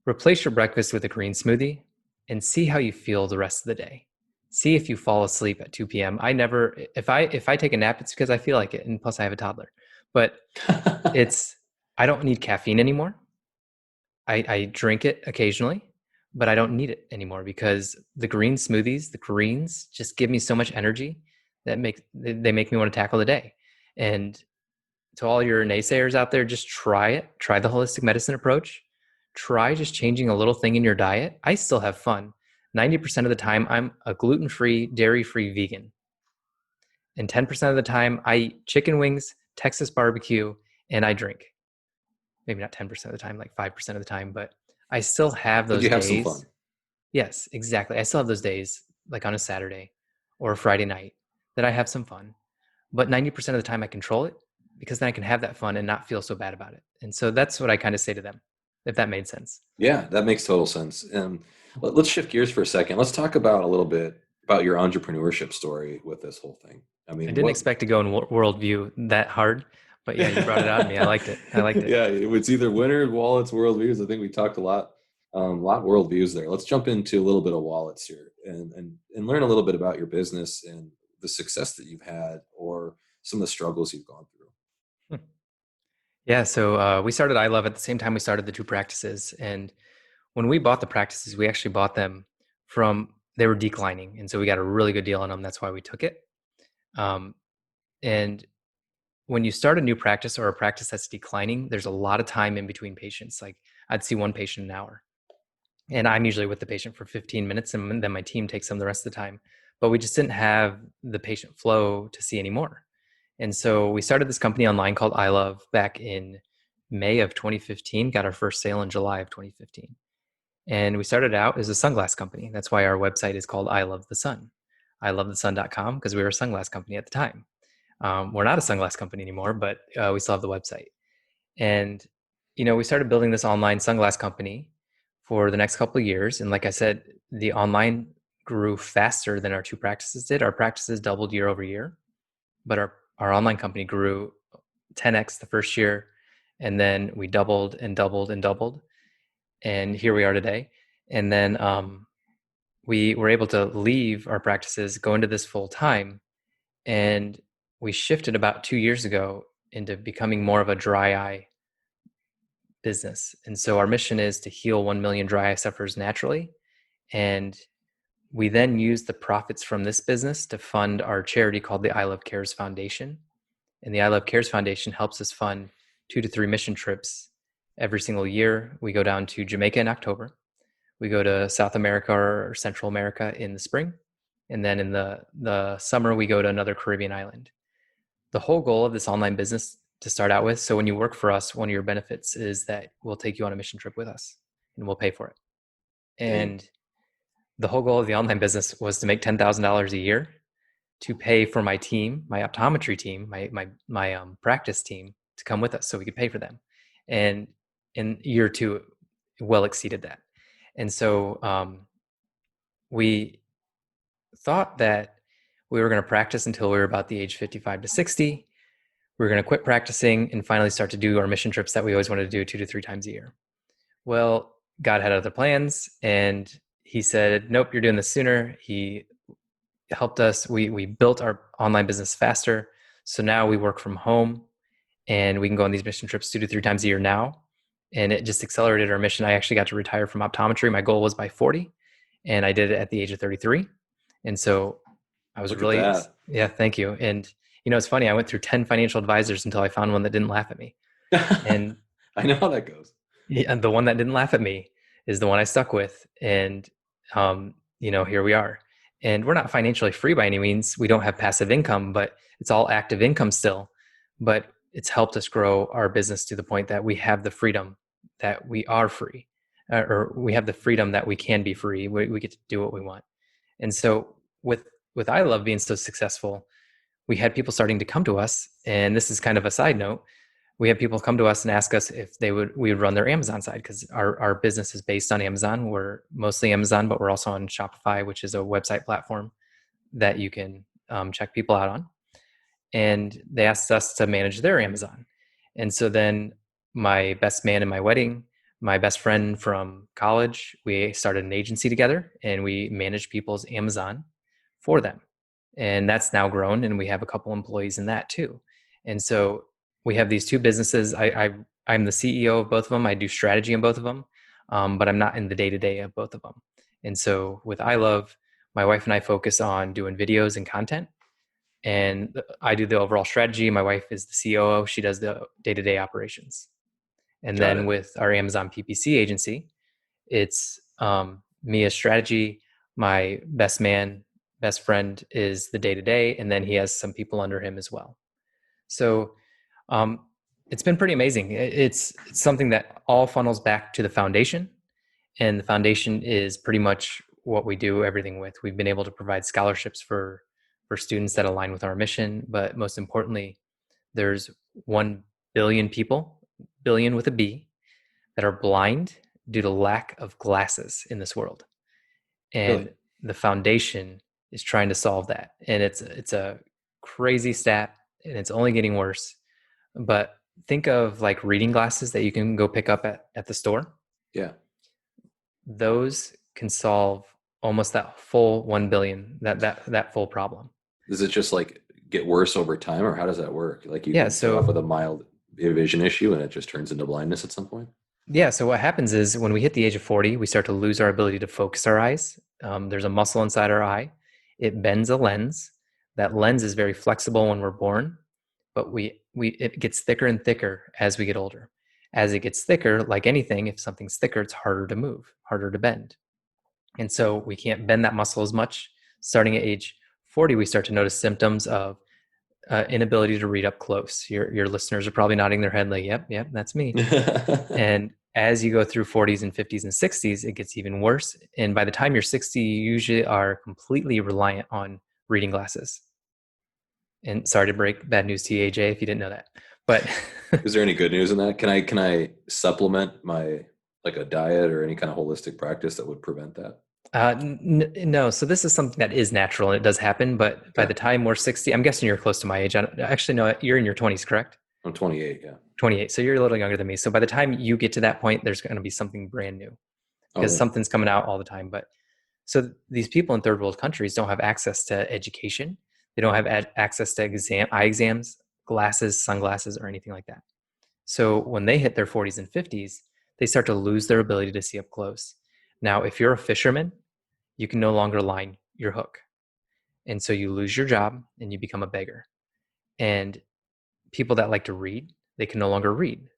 replace your breakfast with a green smoothie and see how you feel the rest of the day. See if you fall asleep at 2 p.m. If I take a nap, it's because I feel like it. And plus I have a toddler, but I don't need caffeine anymore. I drink it occasionally, but I don't need it anymore because the green smoothies, the greens, just give me so much energy that they make me want to tackle the day. And to all your naysayers out there, just try it. Try the holistic medicine approach. Try just changing a little thing in your diet. I still have fun. 90% of the time, I'm a gluten-free, dairy-free vegan. And 10% of the time, I eat chicken wings, Texas barbecue, and I drink. Maybe not 10% of the time, like 5% of the time, but I still have those but you have days. some fun. Yes, exactly. I still have those days, like on a Saturday or a Friday night, that I have some fun. But 90% of the time I control it, because then I can have that fun and not feel so bad about it. And so that's what I kind of say to them, if that made sense. Yeah, that makes total sense. Let's shift gears for a second. Let's talk about a little bit about your entrepreneurship story with this whole thing. I mean, I didn't expect to go in worldview that hard, but yeah, you brought it out of me. I liked it. Yeah, it's either winners, wallets, worldviews. I think we talked a lot worldviews there. Let's jump into a little bit of wallets here and learn a little bit about your business and the success that you've had or some of the struggles you've gone through. Yeah, so we started I Love at the same time we started the 2 practices. And when we bought the practices, we actually bought them they were declining. And so we got a really good deal on them. That's why we took it. And when you start a new practice or a practice that's declining, there's a lot of time in between patients. Like I'd see one patient an hour. And I'm usually with the patient for 15 minutes and then my team takes them the rest of the time. But we just didn't have the patient flow to see anymore. And so we started this company online called I Love back in May of 2015, got our first sale in July of 2015. And we started out as a sunglass company. That's why our website is called I Love the Sun. ilovethesun.com, because we were a sunglass company at the time. We're not a sunglass company anymore, but we still have the website. And, we started building this online sunglass company for the next couple of years. And like I said, the online grew faster than our 2 practices did. Our practices doubled year over year, but our online company grew 10x the first year. And then we doubled and doubled and doubled. And here we are today. And then we were able to leave our practices, go into this full time. And we shifted about 2 years ago into becoming more of a dry eye business. And so our mission is to heal 1 million dry eye sufferers naturally. And we then use the profits from this business to fund our charity called the I Love Cares Foundation. And the I Love Cares Foundation helps us fund 2 to 3 mission trips every single year. We go down to Jamaica in October. We go to South America or Central America in the spring. And then in the summer, we go to another Caribbean island. The whole goal of this online business to start out with, so when you work for us, one of your benefits is that we'll take you on a mission trip with us and we'll pay for it. And the whole goal of the online business was to make $10,000 a year to pay for my team, my optometry team, my practice team, to come with us so we could pay for them. And in year two, it well exceeded that. And so we thought that we were going to practice until we were about the age 55 to 60. We were going to quit practicing and finally start to do our mission trips that we always wanted to do 2 to 3 times a year. Well, God had other plans, and he said, nope, you're doing this sooner. He helped us. We built our online business faster. So now we work from home and we can go on these mission trips 2 to 3 times a year now. And it just accelerated our mission. I actually got to retire from optometry. My goal was by 40, and I did it at the age of 33. And so I was Look at that. yeah, thank you. And it's funny. I went through 10 financial advisors until I found one that didn't laugh at me. And I know how that goes. and the one that didn't laugh at me is the one I stuck with. And, here we are. And we're not financially free by any means. We don't have passive income, but it's all active income still. But it's helped us grow our business to the point that we have the freedom that we are free, or we have the freedom that we can be free. We get to do what we want. And so with I Love being so successful, we had people starting to come to us. And this is kind of a side note. We had people come to us and ask us if we would run their Amazon side, because our business is based on Amazon. We're mostly Amazon, but we're also on Shopify, which is a website platform that you can check people out on. And they asked us to manage their Amazon. And so then my best man in my wedding, my best friend from college, we started an agency together and we managed people's Amazon for them. And that's now grown, and we have a couple employees in that too. And so we have these two businesses. I'm the CEO of both of them. I do strategy in both of them, but I'm not in the day-to-day of both of them. And so with I Love, my wife and I focus on doing videos and content. And I do the overall strategy. My wife is the COO. She does the day-to-day operations. And then with our Amazon PPC agency, it's me as strategy. My best friend is the day-to-day. And then he has some people under him as well. So it's been pretty amazing. It's something that all funnels back to the foundation, and the foundation is pretty much what we do everything with. We've been able to provide scholarships for students that align with our mission, but most importantly, there's 1 billion people, billion with a B, that are blind due to lack of glasses in this world. And Really? the foundation is trying to solve that. And it's a crazy stat, and it's only getting worse. But think of like reading glasses that you can go pick up at the store. Yeah. Those can solve almost that full 1 billion, that full problem. Does it just like get worse over time, or how does that work? Like you Yeah, can start off with a mild vision issue and it just turns into blindness at some point? Yeah. So what happens is when we hit the age of 40, we start to lose our ability to focus our eyes. There's a muscle inside our eye. It bends a lens. That lens is very flexible when we're born, but it gets thicker and thicker as we get older. As it gets thicker, like anything, if something's thicker, it's harder to move, harder to bend. And so we can't bend that muscle as much. Starting at age 40, we start to notice symptoms of inability to read up close. Your listeners are probably nodding their head like, yep, that's me. And as you go through 40s and 50s and 60s, it gets even worse. And by the time you're 60, you usually are completely reliant on reading glasses. And sorry to break bad news to you, AJ, if you didn't know that. But is there any good news in that? Can I supplement my like a diet or any kind of holistic practice that would prevent that? No. So this is something that is natural and it does happen. But by the time we're 60, I'm guessing you're close to my age. Actually, no, you're in your 20s, correct? I'm 28. Yeah. 28. So you're a little younger than me. So by the time you get to that point, there's going to be something brand new because something's coming out all the time. But so these people in third world countries don't have access to education. They don't have access to eye exams, glasses, sunglasses, or anything like that. So when they hit their 40s and 50s, they start to lose their ability to see up close. Now, if you're a fisherman, you can no longer line your hook. And so you lose your job and you become a beggar. And people that like to read, they can no longer read.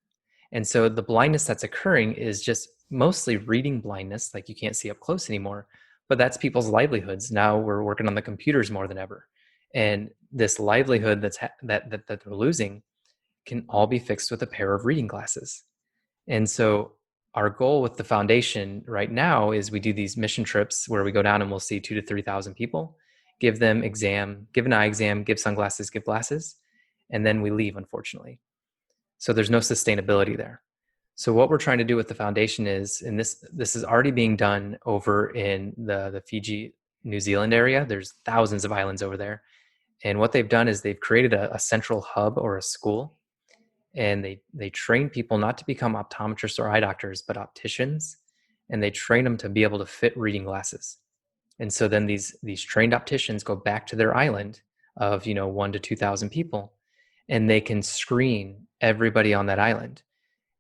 And so the blindness that's occurring is just mostly reading blindness, like you can't see up close anymore, but that's people's livelihoods. Now we're working on the computers more than ever. And this livelihood that they're losing can all be fixed with a pair of reading glasses. And so our goal with the foundation right now is we do these mission trips where we go down and we'll see 2,000 to 3,000 people, give them give an eye exam, give sunglasses, give glasses, and then we leave, unfortunately. So there's no sustainability there. So what we're trying to do with the foundation is, and this is already being done over in the Fiji, New Zealand area. There's thousands of islands over there. And what they've done is they've created a central hub or a school, and they train people not to become optometrists or eye doctors, but opticians, and they train them to be able to fit reading glasses. And so then these trained opticians go back to their island of 1 to 2,000 people, and they can screen everybody on that island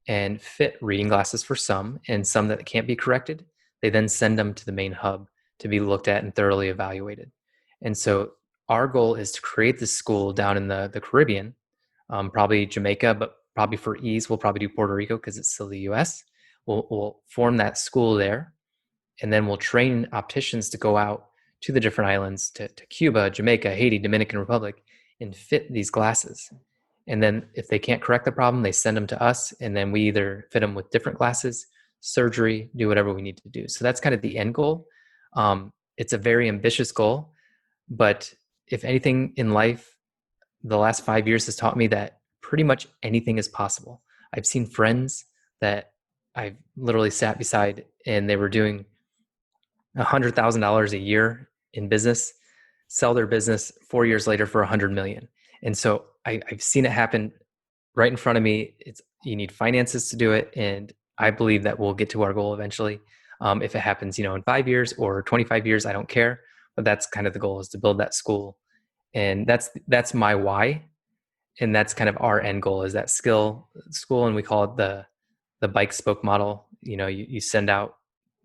and fit reading glasses for some, and some that can't be corrected, they then send them to the main hub to be looked at and thoroughly evaluated. And so our goal is to create this school down in the Caribbean, probably Jamaica, but probably for ease, we'll probably do Puerto Rico because it's still the US. We'll form that school there, and then we'll train opticians to go out to the different islands, to Cuba, Jamaica, Haiti, Dominican Republic, and fit these glasses. And then if they can't correct the problem, they send them to us, and then we either fit them with different glasses, surgery, do whatever we need to do. So that's kind of the end goal. It's a very ambitious goal, but if anything in life, the last 5 years has taught me that pretty much anything is possible. I've seen friends that I've literally sat beside, and they were doing $100,000 a year in business, sell their business 4 years later for 100 million. And so I've seen it happen right in front of me. You need finances to do it, and I believe that we'll get to our goal eventually. If it happens, in 5 years or 25 years, I don't care. But that's kind of the goal, is to build that school, and that's my why, and that's kind of our end goal, is that skill school, and we call it the bike spoke model. You send out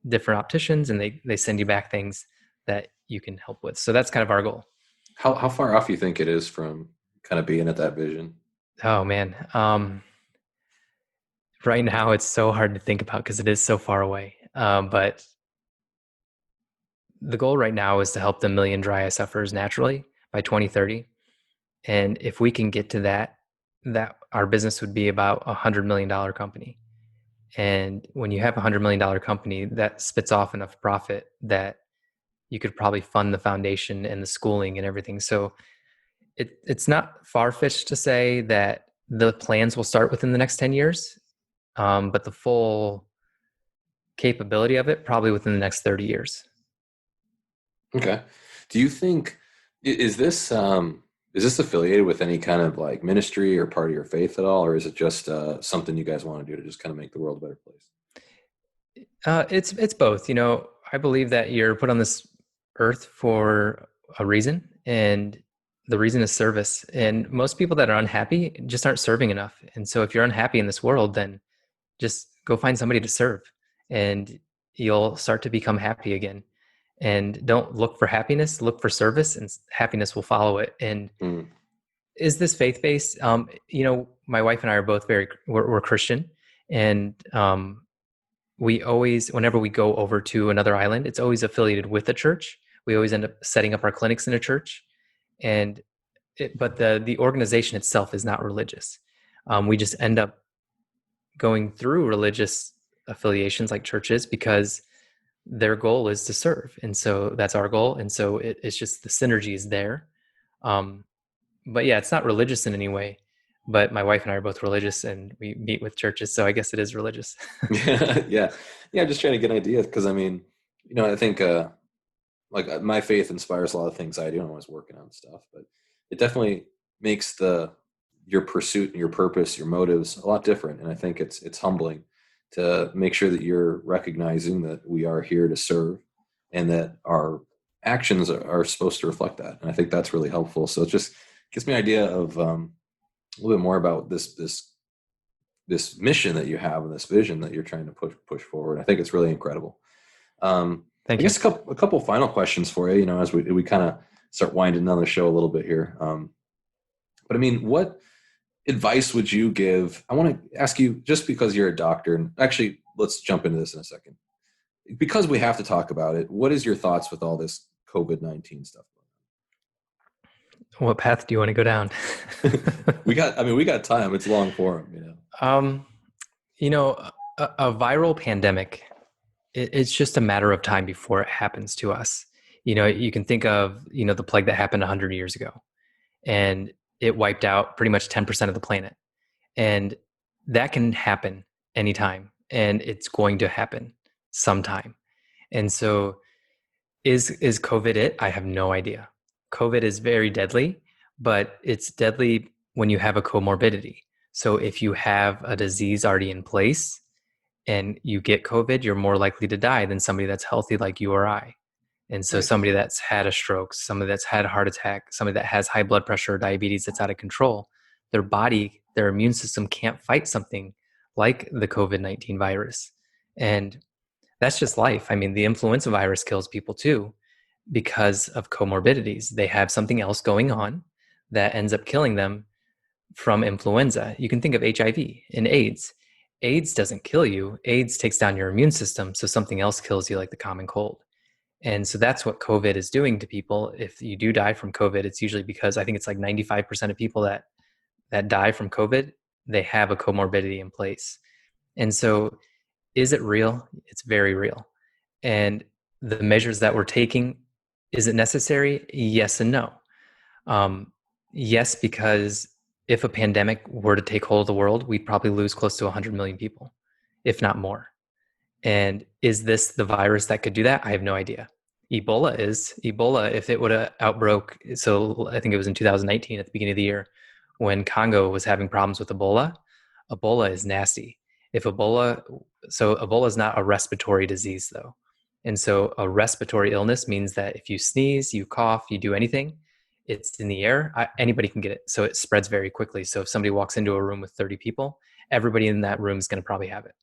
different opticians, and they send you back things that you can help with. So that's kind of our goal. How far off you think it is from kind of being at that vision? Oh man. Right now it's so hard to think about because it is so far away. But the goal right now is to help the million dry eye sufferers naturally by 2030. And if we can get to that our business would be about $100 million company. And when you have $100 million company, that spits off enough profit that you could probably fund the foundation and the schooling and everything. So it's not far-fetched to say that the plans will start within the next 10 years, but the full capability of it probably within the next 30 years. Okay. Do you think, is this affiliated with any kind of like ministry or part of your faith at all? Or is it just something you guys want to do to just kind of make the world a better place? It's both. I believe that you're put on this earth for a reason, and the reason is service. And most people that are unhappy just aren't serving enough. And so if you're unhappy in this world, then just go find somebody to serve, and you'll start to become happy again. And don't look for happiness, look for service, and happiness will follow it. And is this faith-based? My wife and I are both we're Christian, and we always, whenever we go over to another island, it's always affiliated with a church. We always end up setting up our clinics in a church, but the organization itself is not religious. We just end up going through religious affiliations like churches because their goal is to serve, and so that's our goal. And so it's just the synergy is there. But yeah, it's not religious in any way. But my wife and I are both religious, and we meet with churches, so I guess it is religious. Yeah. I'm just trying to get an idea, because I mean, I think like my faith inspires a lot of things I do. I'm always working on stuff, but it definitely makes your pursuit and your purpose, your motives, a lot different. And I think it's humbling to make sure that you're recognizing that we are here to serve, and that our actions are supposed to reflect that. And I think that's really helpful. So it just gives me an idea of a little bit more about this mission that you have, and this vision that you're trying to push forward. I think it's really incredible. Thank I you. guess a couple final questions for you, as we kind of start winding down the show a little bit here. But I mean, what advice would you give? I want to ask you, just because you're a doctor, and actually let's jump into this in a second, because we have to talk about it. What is your thoughts with all this COVID-19 stuff? What path do you want to go down? we got time. It's long form, A viral pandemic, it's just a matter of time before it happens to us. You can think of, the plague that happened 100 years ago, and it wiped out pretty much 10% of the planet. And that can happen anytime, and it's going to happen sometime. And so is COVID it? I have no idea. COVID is very deadly, but it's deadly when you have a comorbidity. So if you have a disease already in place and you get COVID, you're more likely to die than somebody that's healthy like you or I. And so Right. somebody that's had a stroke, somebody that's had a heart attack, somebody that has high blood pressure or diabetes that's out of control, their body, their immune system can't fight something like the COVID-19 virus. And that's just life. I mean, the influenza virus kills people too because of comorbidities. They have something else going on that ends up killing them from influenza. You can think of HIV and AIDS. AIDS doesn't kill you. AIDS takes down your immune system, so something else kills you, like the common cold. And so that's what COVID is doing to people. If you do die from COVID, it's usually because I think it's like 95% of people that die from COVID, they have a comorbidity in place. And so is it real? It's very real. And the measures that we're taking, is it necessary? Yes and no. Yes, because if a pandemic were to take hold of the world, we'd probably lose close to 100 million people, if not more. And is this the virus that could do that? I have no idea. Ebola is. Ebola, if it would have outbroke, so I think it was in 2019 at the beginning of the year when Congo was having problems with Ebola. Ebola is nasty. So Ebola is not a respiratory disease though. And so a respiratory illness means that if you sneeze, you cough, you do anything, it's in the air, anybody can get it. So it spreads very quickly. So if somebody walks into a room with 30 people, everybody in that room is going to probably have it.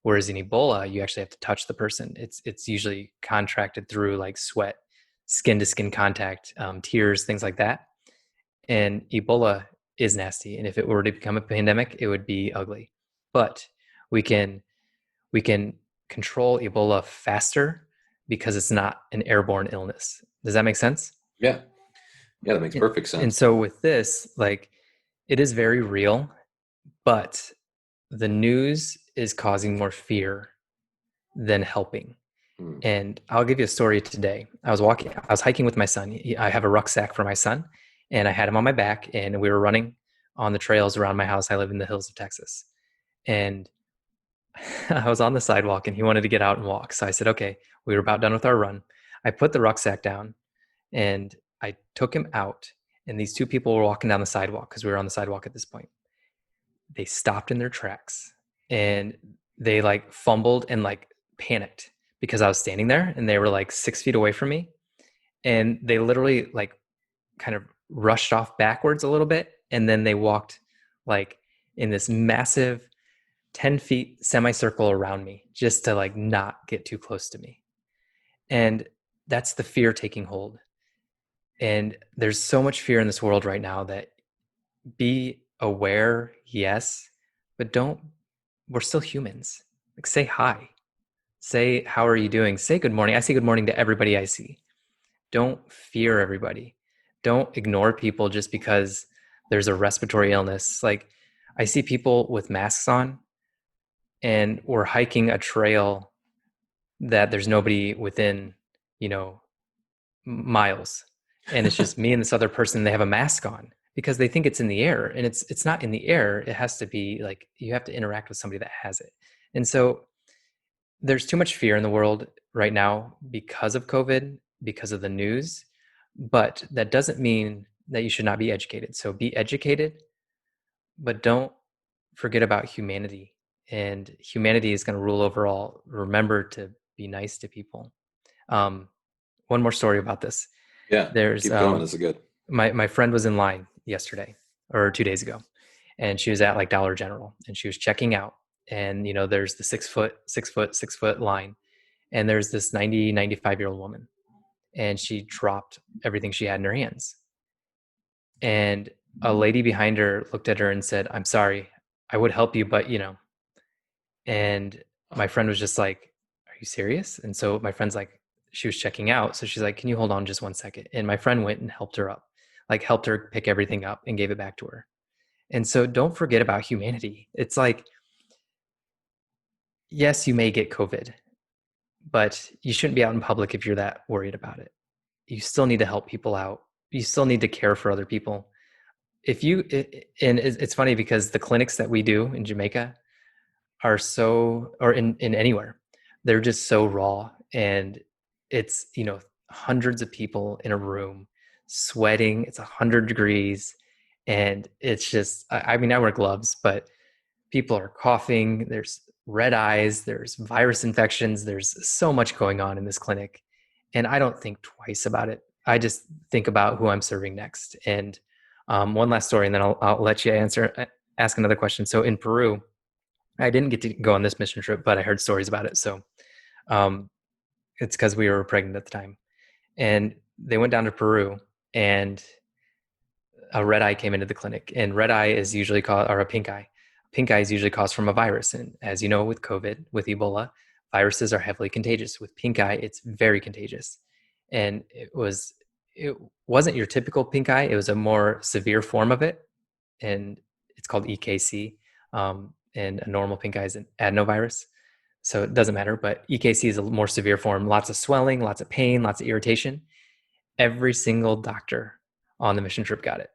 Whereas in Ebola, you actually have to touch the person. It's usually contracted through like sweat, skin to skin contact, tears, things like that. And Ebola is nasty. And if it were to become a pandemic, it would be ugly. But we can control Ebola faster because it's not an airborne illness. Does that make sense? Yeah. Yeah, that makes perfect sense. And so with this, like, it is very real, but the news is causing more fear than helping. And I'll give you a story today. I was hiking with my son. I have a rucksack for my son, and I had him on my back, and we were running on the trails around my house. I live in the hills of Texas. And I was on the sidewalk and he wanted to get out and walk. So I said, okay, we were about done with our run. I put the rucksack down and I took him out, and these two people were walking down the sidewalk because we were on the sidewalk at this point. They stopped in their tracks and they like fumbled and like panicked because I was standing there and they were like 6 feet away from me. And they literally like kind of rushed off backwards a little bit. And then they walked like in this massive 10 feet semicircle around me just to like not get too close to me. And that's the fear taking hold. And there's so much fear in this world right now that be aware, yes, but we're still humans. Like say hi, say, how are you doing? Say good morning. I say good morning to everybody I see. Don't fear everybody. Don't ignore people just because there's a respiratory illness. Like I see people with masks on and we're hiking a trail that there's nobody within, miles. And it's just me and this other person, they have a mask on because they think it's in the air, and it's not in the air. It has to be like, you have to interact with somebody that has it. And so there's too much fear in the world right now because of COVID, because of the news, but that doesn't mean that you should not be educated. So be educated, but don't forget about humanity. And humanity is going to rule over all. Remember to be nice to people. One more story about this. Yeah, keep going. This is good. My friend was in line yesterday or 2 days ago, and she was at like Dollar General, and she was checking out. And there's the 6 foot line, and there's this 95-year-old woman, and she dropped everything she had in her hands. And a lady behind her looked at her and said, "I'm sorry, I would help you, but And my friend was just like, "Are you serious?" And so my friend's like, she was checking out. So she's like, "Can you hold on just 1 second?" And my friend went and helped her up, like helped her pick everything up and gave it back to her. And so don't forget about humanity. It's like, yes, you may get COVID, but you shouldn't be out in public if you're that worried about it. You still need to help people out. You still need to care for other people. if you, and it's funny because the clinics that we do in Jamaica are so, or in anywhere, they're just so raw. And it's, hundreds of people in a room sweating. It's 100 degrees. And it's just, I mean, I wear gloves, but people are coughing. There's red eyes. There's virus infections. There's so much going on in this clinic. And I don't think twice about it. I just think about who I'm serving next. And one last story, and then I'll let you ask another question. So in Peru, I didn't get to go on this mission trip, but I heard stories about it. So um, it's because we were pregnant at the time. And they went down to Peru, and a red eye came into the clinic. And red eye is usually caused, or a pink eye. Pink eye is usually caused from a virus. And as you know, with COVID, with Ebola, viruses are heavily contagious. With pink eye, it's very contagious. And it wasn't your typical pink eye. It was a more severe form of it. And it's called EKC. And a normal pink eye is an adenovirus. So it doesn't matter, but EKC is a more severe form. Lots of swelling, lots of pain, lots of irritation. Every single doctor on the mission trip got it.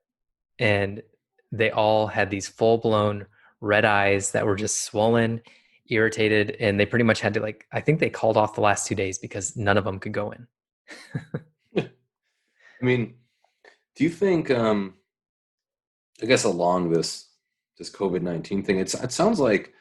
And they all had these full-blown red eyes that were just swollen, irritated, and they pretty much had to, I think they called off the last 2 days because none of them could go in. I mean, do you think, I guess along this COVID-19 thing, it sounds like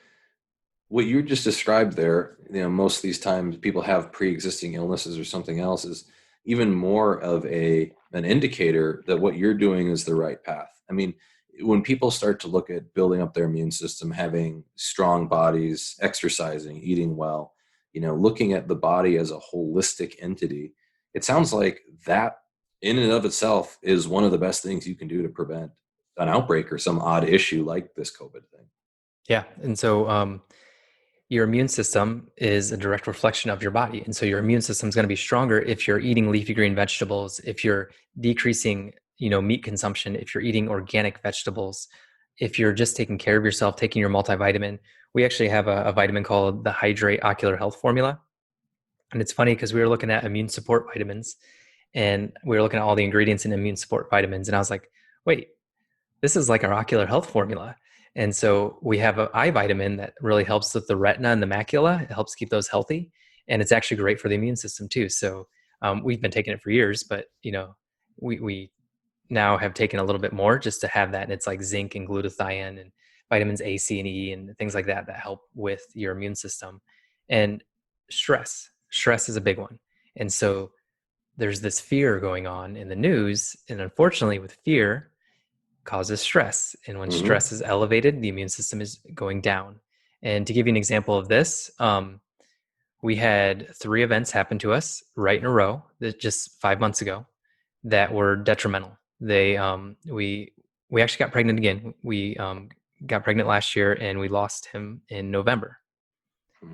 what you just described there, most of these times people have pre-existing illnesses or something else, is even more of an indicator that what you're doing is the right path. I mean, when people start to look at building up their immune system, having strong bodies, exercising, eating well, looking at the body as a holistic entity, it sounds like that in and of itself is one of the best things you can do to prevent an outbreak or some odd issue like this COVID thing. Yeah. And so your immune system is a direct reflection of your body. And so your immune system is going to be stronger if you're eating leafy green vegetables, if you're decreasing, meat consumption, if you're eating organic vegetables, if you're just taking care of yourself, taking your multivitamin. We actually have a vitamin called the Hydrate Ocular Health Formula. And it's funny because we were looking at immune support vitamins, and we were looking at all the ingredients in immune support vitamins. And I was like, wait, this is like our ocular health formula. And so we have an eye vitamin that really helps with the retina and the macula. It helps keep those healthy. And it's actually great for the immune system too. So we've been taking it for years, but we now have taken a little bit more just to have that. And it's like zinc and glutathione and vitamins A, C, and E and things like that help with your immune system. And stress is a big one. And so there's this fear going on in the news. And unfortunately with fear, causes stress. And when stress is elevated, the immune system is going down. And to give you an example of this, we had 3 events happen to us right in a row that just 5 months ago that were detrimental. We actually got pregnant again. We got pregnant last year and we lost him in November.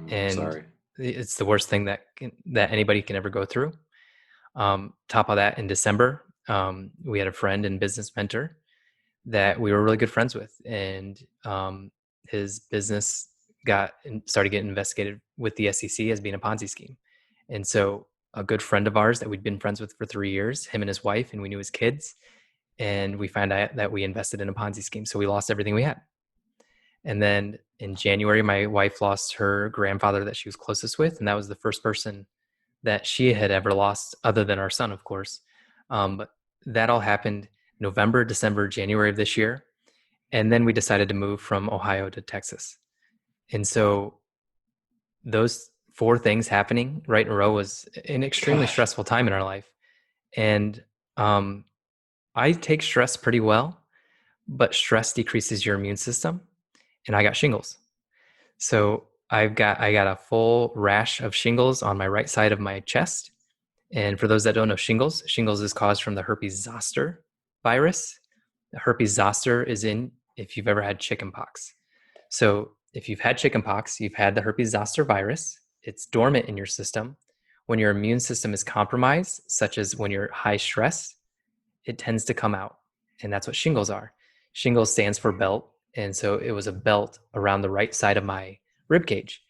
And sorry. It's the worst thing that anybody can ever go through. Top of that, in December, we had a friend and business mentor that we were really good friends with, and his business started getting investigated with the SEC as being a Ponzi scheme. And so a good friend of ours that we'd been friends with for 3 years, him and his wife, and we knew his kids, and we found out that we invested in a Ponzi scheme. So we lost everything we had. And then in January, my wife lost her grandfather that she was closest with, and that was the first person that she had ever lost, other than our son, of course. But that all happened November, December, January of this year. And then we decided to move from Ohio to Texas. And so those 4 things happening right in a row was an extremely stressful time in our life. And I take stress pretty well, but stress decreases your immune system. And I got shingles. So I got a full rash of shingles on my right side of my chest. And for those that don't know, shingles is caused from the herpes zoster virus. The herpes zoster is if you've ever had chickenpox. So if you've had chickenpox, you've had the herpes zoster virus. It's dormant in your system. When your immune system is compromised, such as when you're high stress, it tends to come out. And that's what shingles are. Shingles stands for belt. And so it was a belt around the right side of my rib cage.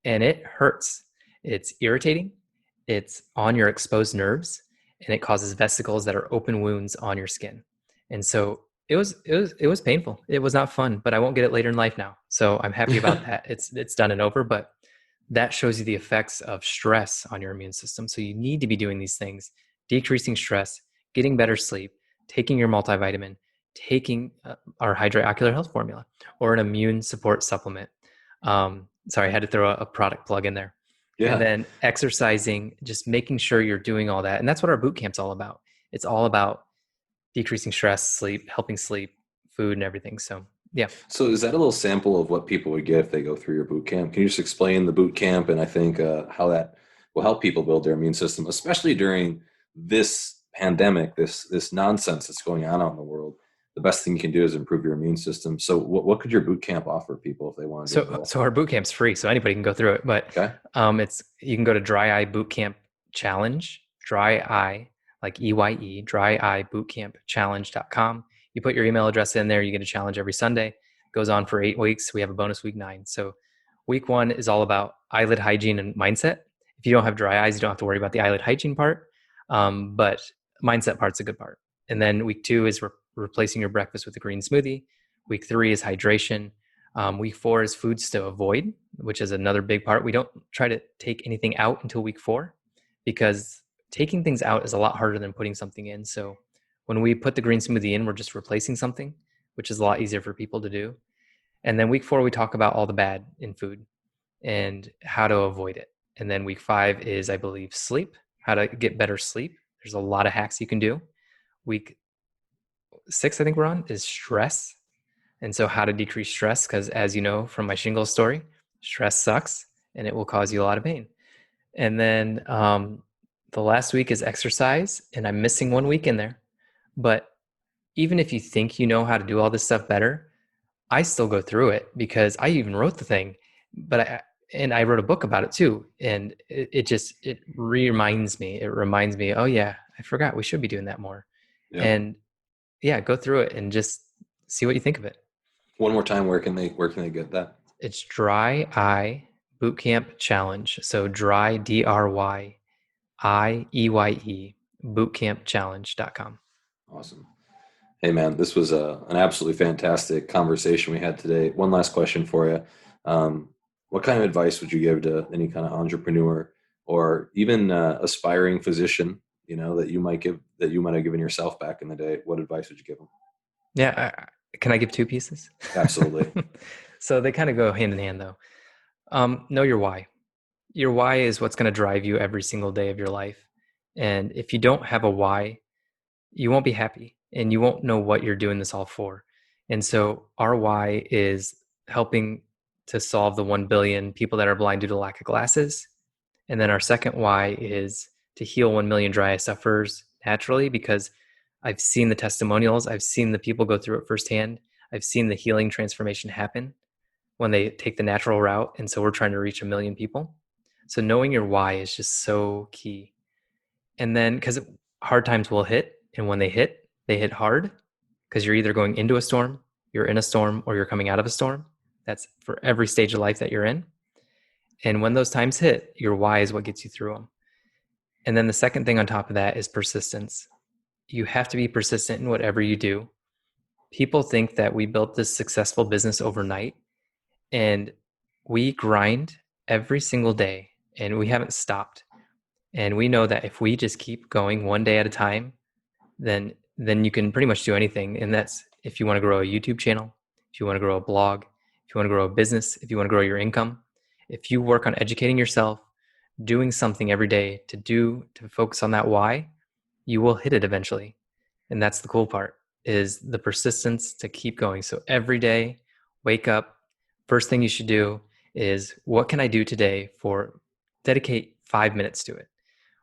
And it hurts. It's irritating. It's on your exposed nerves. And it causes vesicles that are open wounds on your skin. And so It was painful. It was not fun, but I won't get it later in life now. So I'm happy about that. It's done and over, but that shows you the effects of stress on your immune system. So you need to be doing these things, decreasing stress, getting better sleep, taking your multivitamin, taking our hydroocular health formula or an immune support supplement. Sorry, I had to throw a product plug in there. And Yeah. then exercising, just making sure you're doing all that. And that's what our boot camp's all about. It's all about decreasing stress, sleep, helping sleep, food, and everything. So, yeah. So is that a little sample of what people would get if they go through your boot camp? Can you just explain the boot camp and I think how that will help people build their immune system, especially during this pandemic, this nonsense that's going on out in the world? The best thing you can do is improve your immune system. So what could your boot camp offer people if they want to get involved? So our boot camp's free, so anybody can go through it. But Okay. it's you can go to Dry Eye Boot Camp Challenge, Dry Eye like EYE, Dry Eye Bootcamp Challenge.com. You put your email address in there, you get a challenge every Sunday. It goes on for 8 weeks. We have a bonus week 9. So week 1 is all about eyelid hygiene and mindset. If you don't have dry eyes, you don't have to worry about the eyelid hygiene part, but mindset part's a good part. And then week 2 is replacing your breakfast with a green smoothie. Week 3 is hydration. Week 4 is foods to avoid, which is another big part. We don't try to take anything out until week 4 because taking things out is a lot harder than putting something in. So when we put the green smoothie in, we're just replacing something, which is a lot easier for people to do. And then week 4, we talk about all the bad in food and how to avoid it. And then week 5 is, I believe, sleep, how to get better sleep. There's a lot of hacks you can do. Week 6, I think we're on, is stress. And so how to decrease stress, because as you know from my shingles story, stress sucks and it will cause you a lot of pain. And then the last week is exercise, and I'm missing 1 week in there. But even if you think you know how to do all this stuff better, I still go through it because I even wrote the thing, but I wrote a book about it too. And it reminds me, oh yeah, I forgot we should be doing that more. Yeah. And yeah, go through it and just see what you think of it. One more time, where can they get that? It's Dry Eye Bootcamp Challenge. So dry, DRYIEYE, bootcampchallenge.com. Awesome. Hey man, this was an absolutely fantastic conversation we had today. One last question for you. What kind of advice would you give to any kind of entrepreneur or even aspiring physician, that you might have given yourself back in the day? What advice would you give them? Yeah. Can I give 2 pieces? Absolutely. So they kind of go hand in hand though. Know your why. Your why is what's going to drive you every single day of your life. And if you don't have a why, you won't be happy and you won't know what you're doing this all for. And so our why is helping to solve the 1 billion people that are blind due to lack of glasses. And then our second why is to heal 1 million dry eye sufferers naturally, because I've seen the testimonials. I've seen the people go through it firsthand. I've seen the healing transformation happen when they take the natural route. And so we're trying to reach 1 million people. So knowing your why is just so key. And then because hard times will hit, and when they hit hard because you're either going into a storm, you're in a storm, or you're coming out of a storm. That's for every stage of life that you're in. And when those times hit, your why is what gets you through them. And then the second thing on top of that is persistence. You have to be persistent in whatever you do. People think that we built this successful business overnight, and we grind every single day and we haven't stopped. And we know that if we just keep going one day at a time, then you can pretty much do anything. And that's if you want to grow a YouTube channel, if you want to grow a blog, if you want to grow a business, if you want to grow your income, if you work on educating yourself, doing something every day to focus on that why, you will hit it eventually. And that's the cool part, is the persistence to keep going. So every day, wake up. First thing you should do is, what can I do today dedicate 5 minutes to it?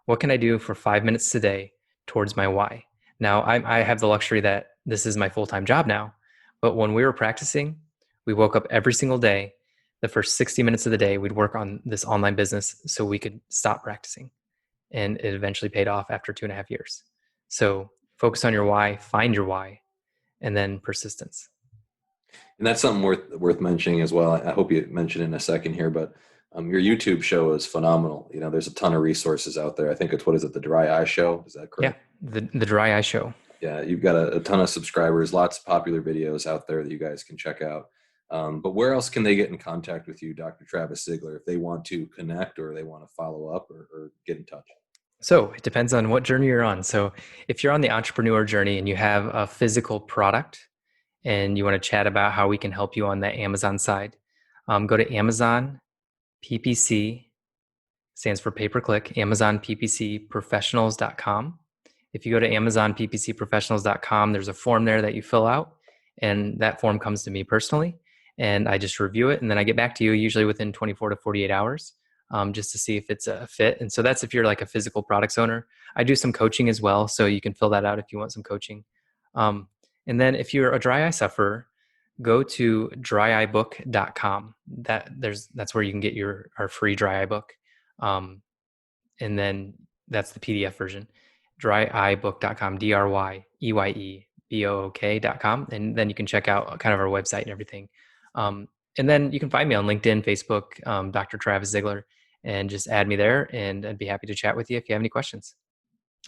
What can I do for 5 minutes today towards my why? Now, I have the luxury that this is my full-time job now, but when we were practicing, we woke up every single day. The first 60 minutes of the day, we'd work on this online business so we could stop practicing. And it eventually paid off after 2.5 years. So focus on your why, find your why, and then persistence. And that's something worth mentioning as well. I hope you mention it in a second here, but your YouTube show is phenomenal. There's a ton of resources out there. I think it's, what is it, the Dry Eye Show? Is that correct? Yeah, the Dry Eye Show. Yeah, you've got a ton of subscribers, lots of popular videos out there that you guys can check out. But where else can they get in contact with you, Dr. Travis Zigler, if they want to connect or they want to follow up or get in touch? So it depends on what journey you're on. So if you're on the entrepreneur journey and you have a physical product and you want to chat about how we can help you on the Amazon side, go to Amazon PPC, stands for pay per click, Amazon PPC professionals.com. If you go to Amazon PPC professionals.com, there's a form there that you fill out, and that form comes to me personally, and I just review it, and then I get back to you usually within 24 to 48 hours. Just to see if it's a fit. And so that's if you're like a physical products owner. I do some coaching as well, so you can fill that out if you want some coaching. And then if you're a dry eye sufferer, go to dryeyebook.com. That's where you can get our free dry eye book. And then that's the PDF version. Dryeyebook.com, DRYEYEBOOK.com. And then you can check out kind of our website and everything. And then you can find me on LinkedIn, Facebook, Dr. Travis Zigler, and just add me there. And I'd be happy to chat with you if you have any questions.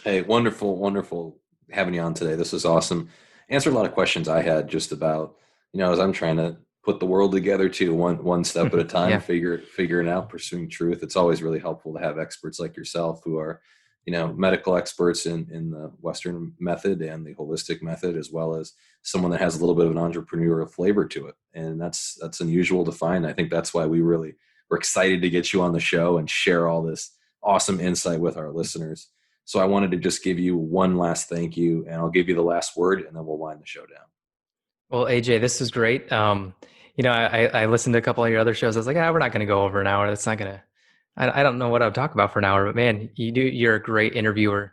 Hey, wonderful having you on today. This was awesome. Answered a lot of questions I had just about, as I'm trying to put the world together too, one step at a time, Yeah. figuring out, pursuing truth. It's always really helpful to have experts like yourself who are, medical experts in the Western method and the holistic method, as well as someone that has a little bit of an entrepreneurial flavor to it. And that's unusual to find. I think that's why we're excited to get you on the show and share all this awesome insight with our listeners. So I wanted to just give you one last thank you, and I'll give you the last word, and then we'll wind the show down. Well, AJ, this was great. I listened to a couple of your other shows. I was like, we're not going to go over an hour. That's not going to, I don't know what I would talk about for an hour, but man, you're a great interviewer.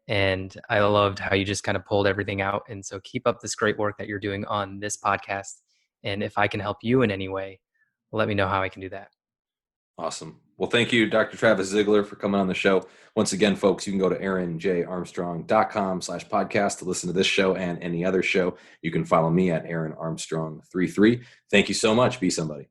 And I loved how you just kind of pulled everything out. And so keep up this great work that you're doing on this podcast. And if I can help you in any way, let me know how I can do that. Awesome. Well, thank you, Dr. Travis Zigler, for coming on the show. Once again, folks, you can go to aaronjarmstrong.com/podcast to listen to this show and any other show. You can follow me at Aaron Armstrong 33. Thank you so much. Be somebody.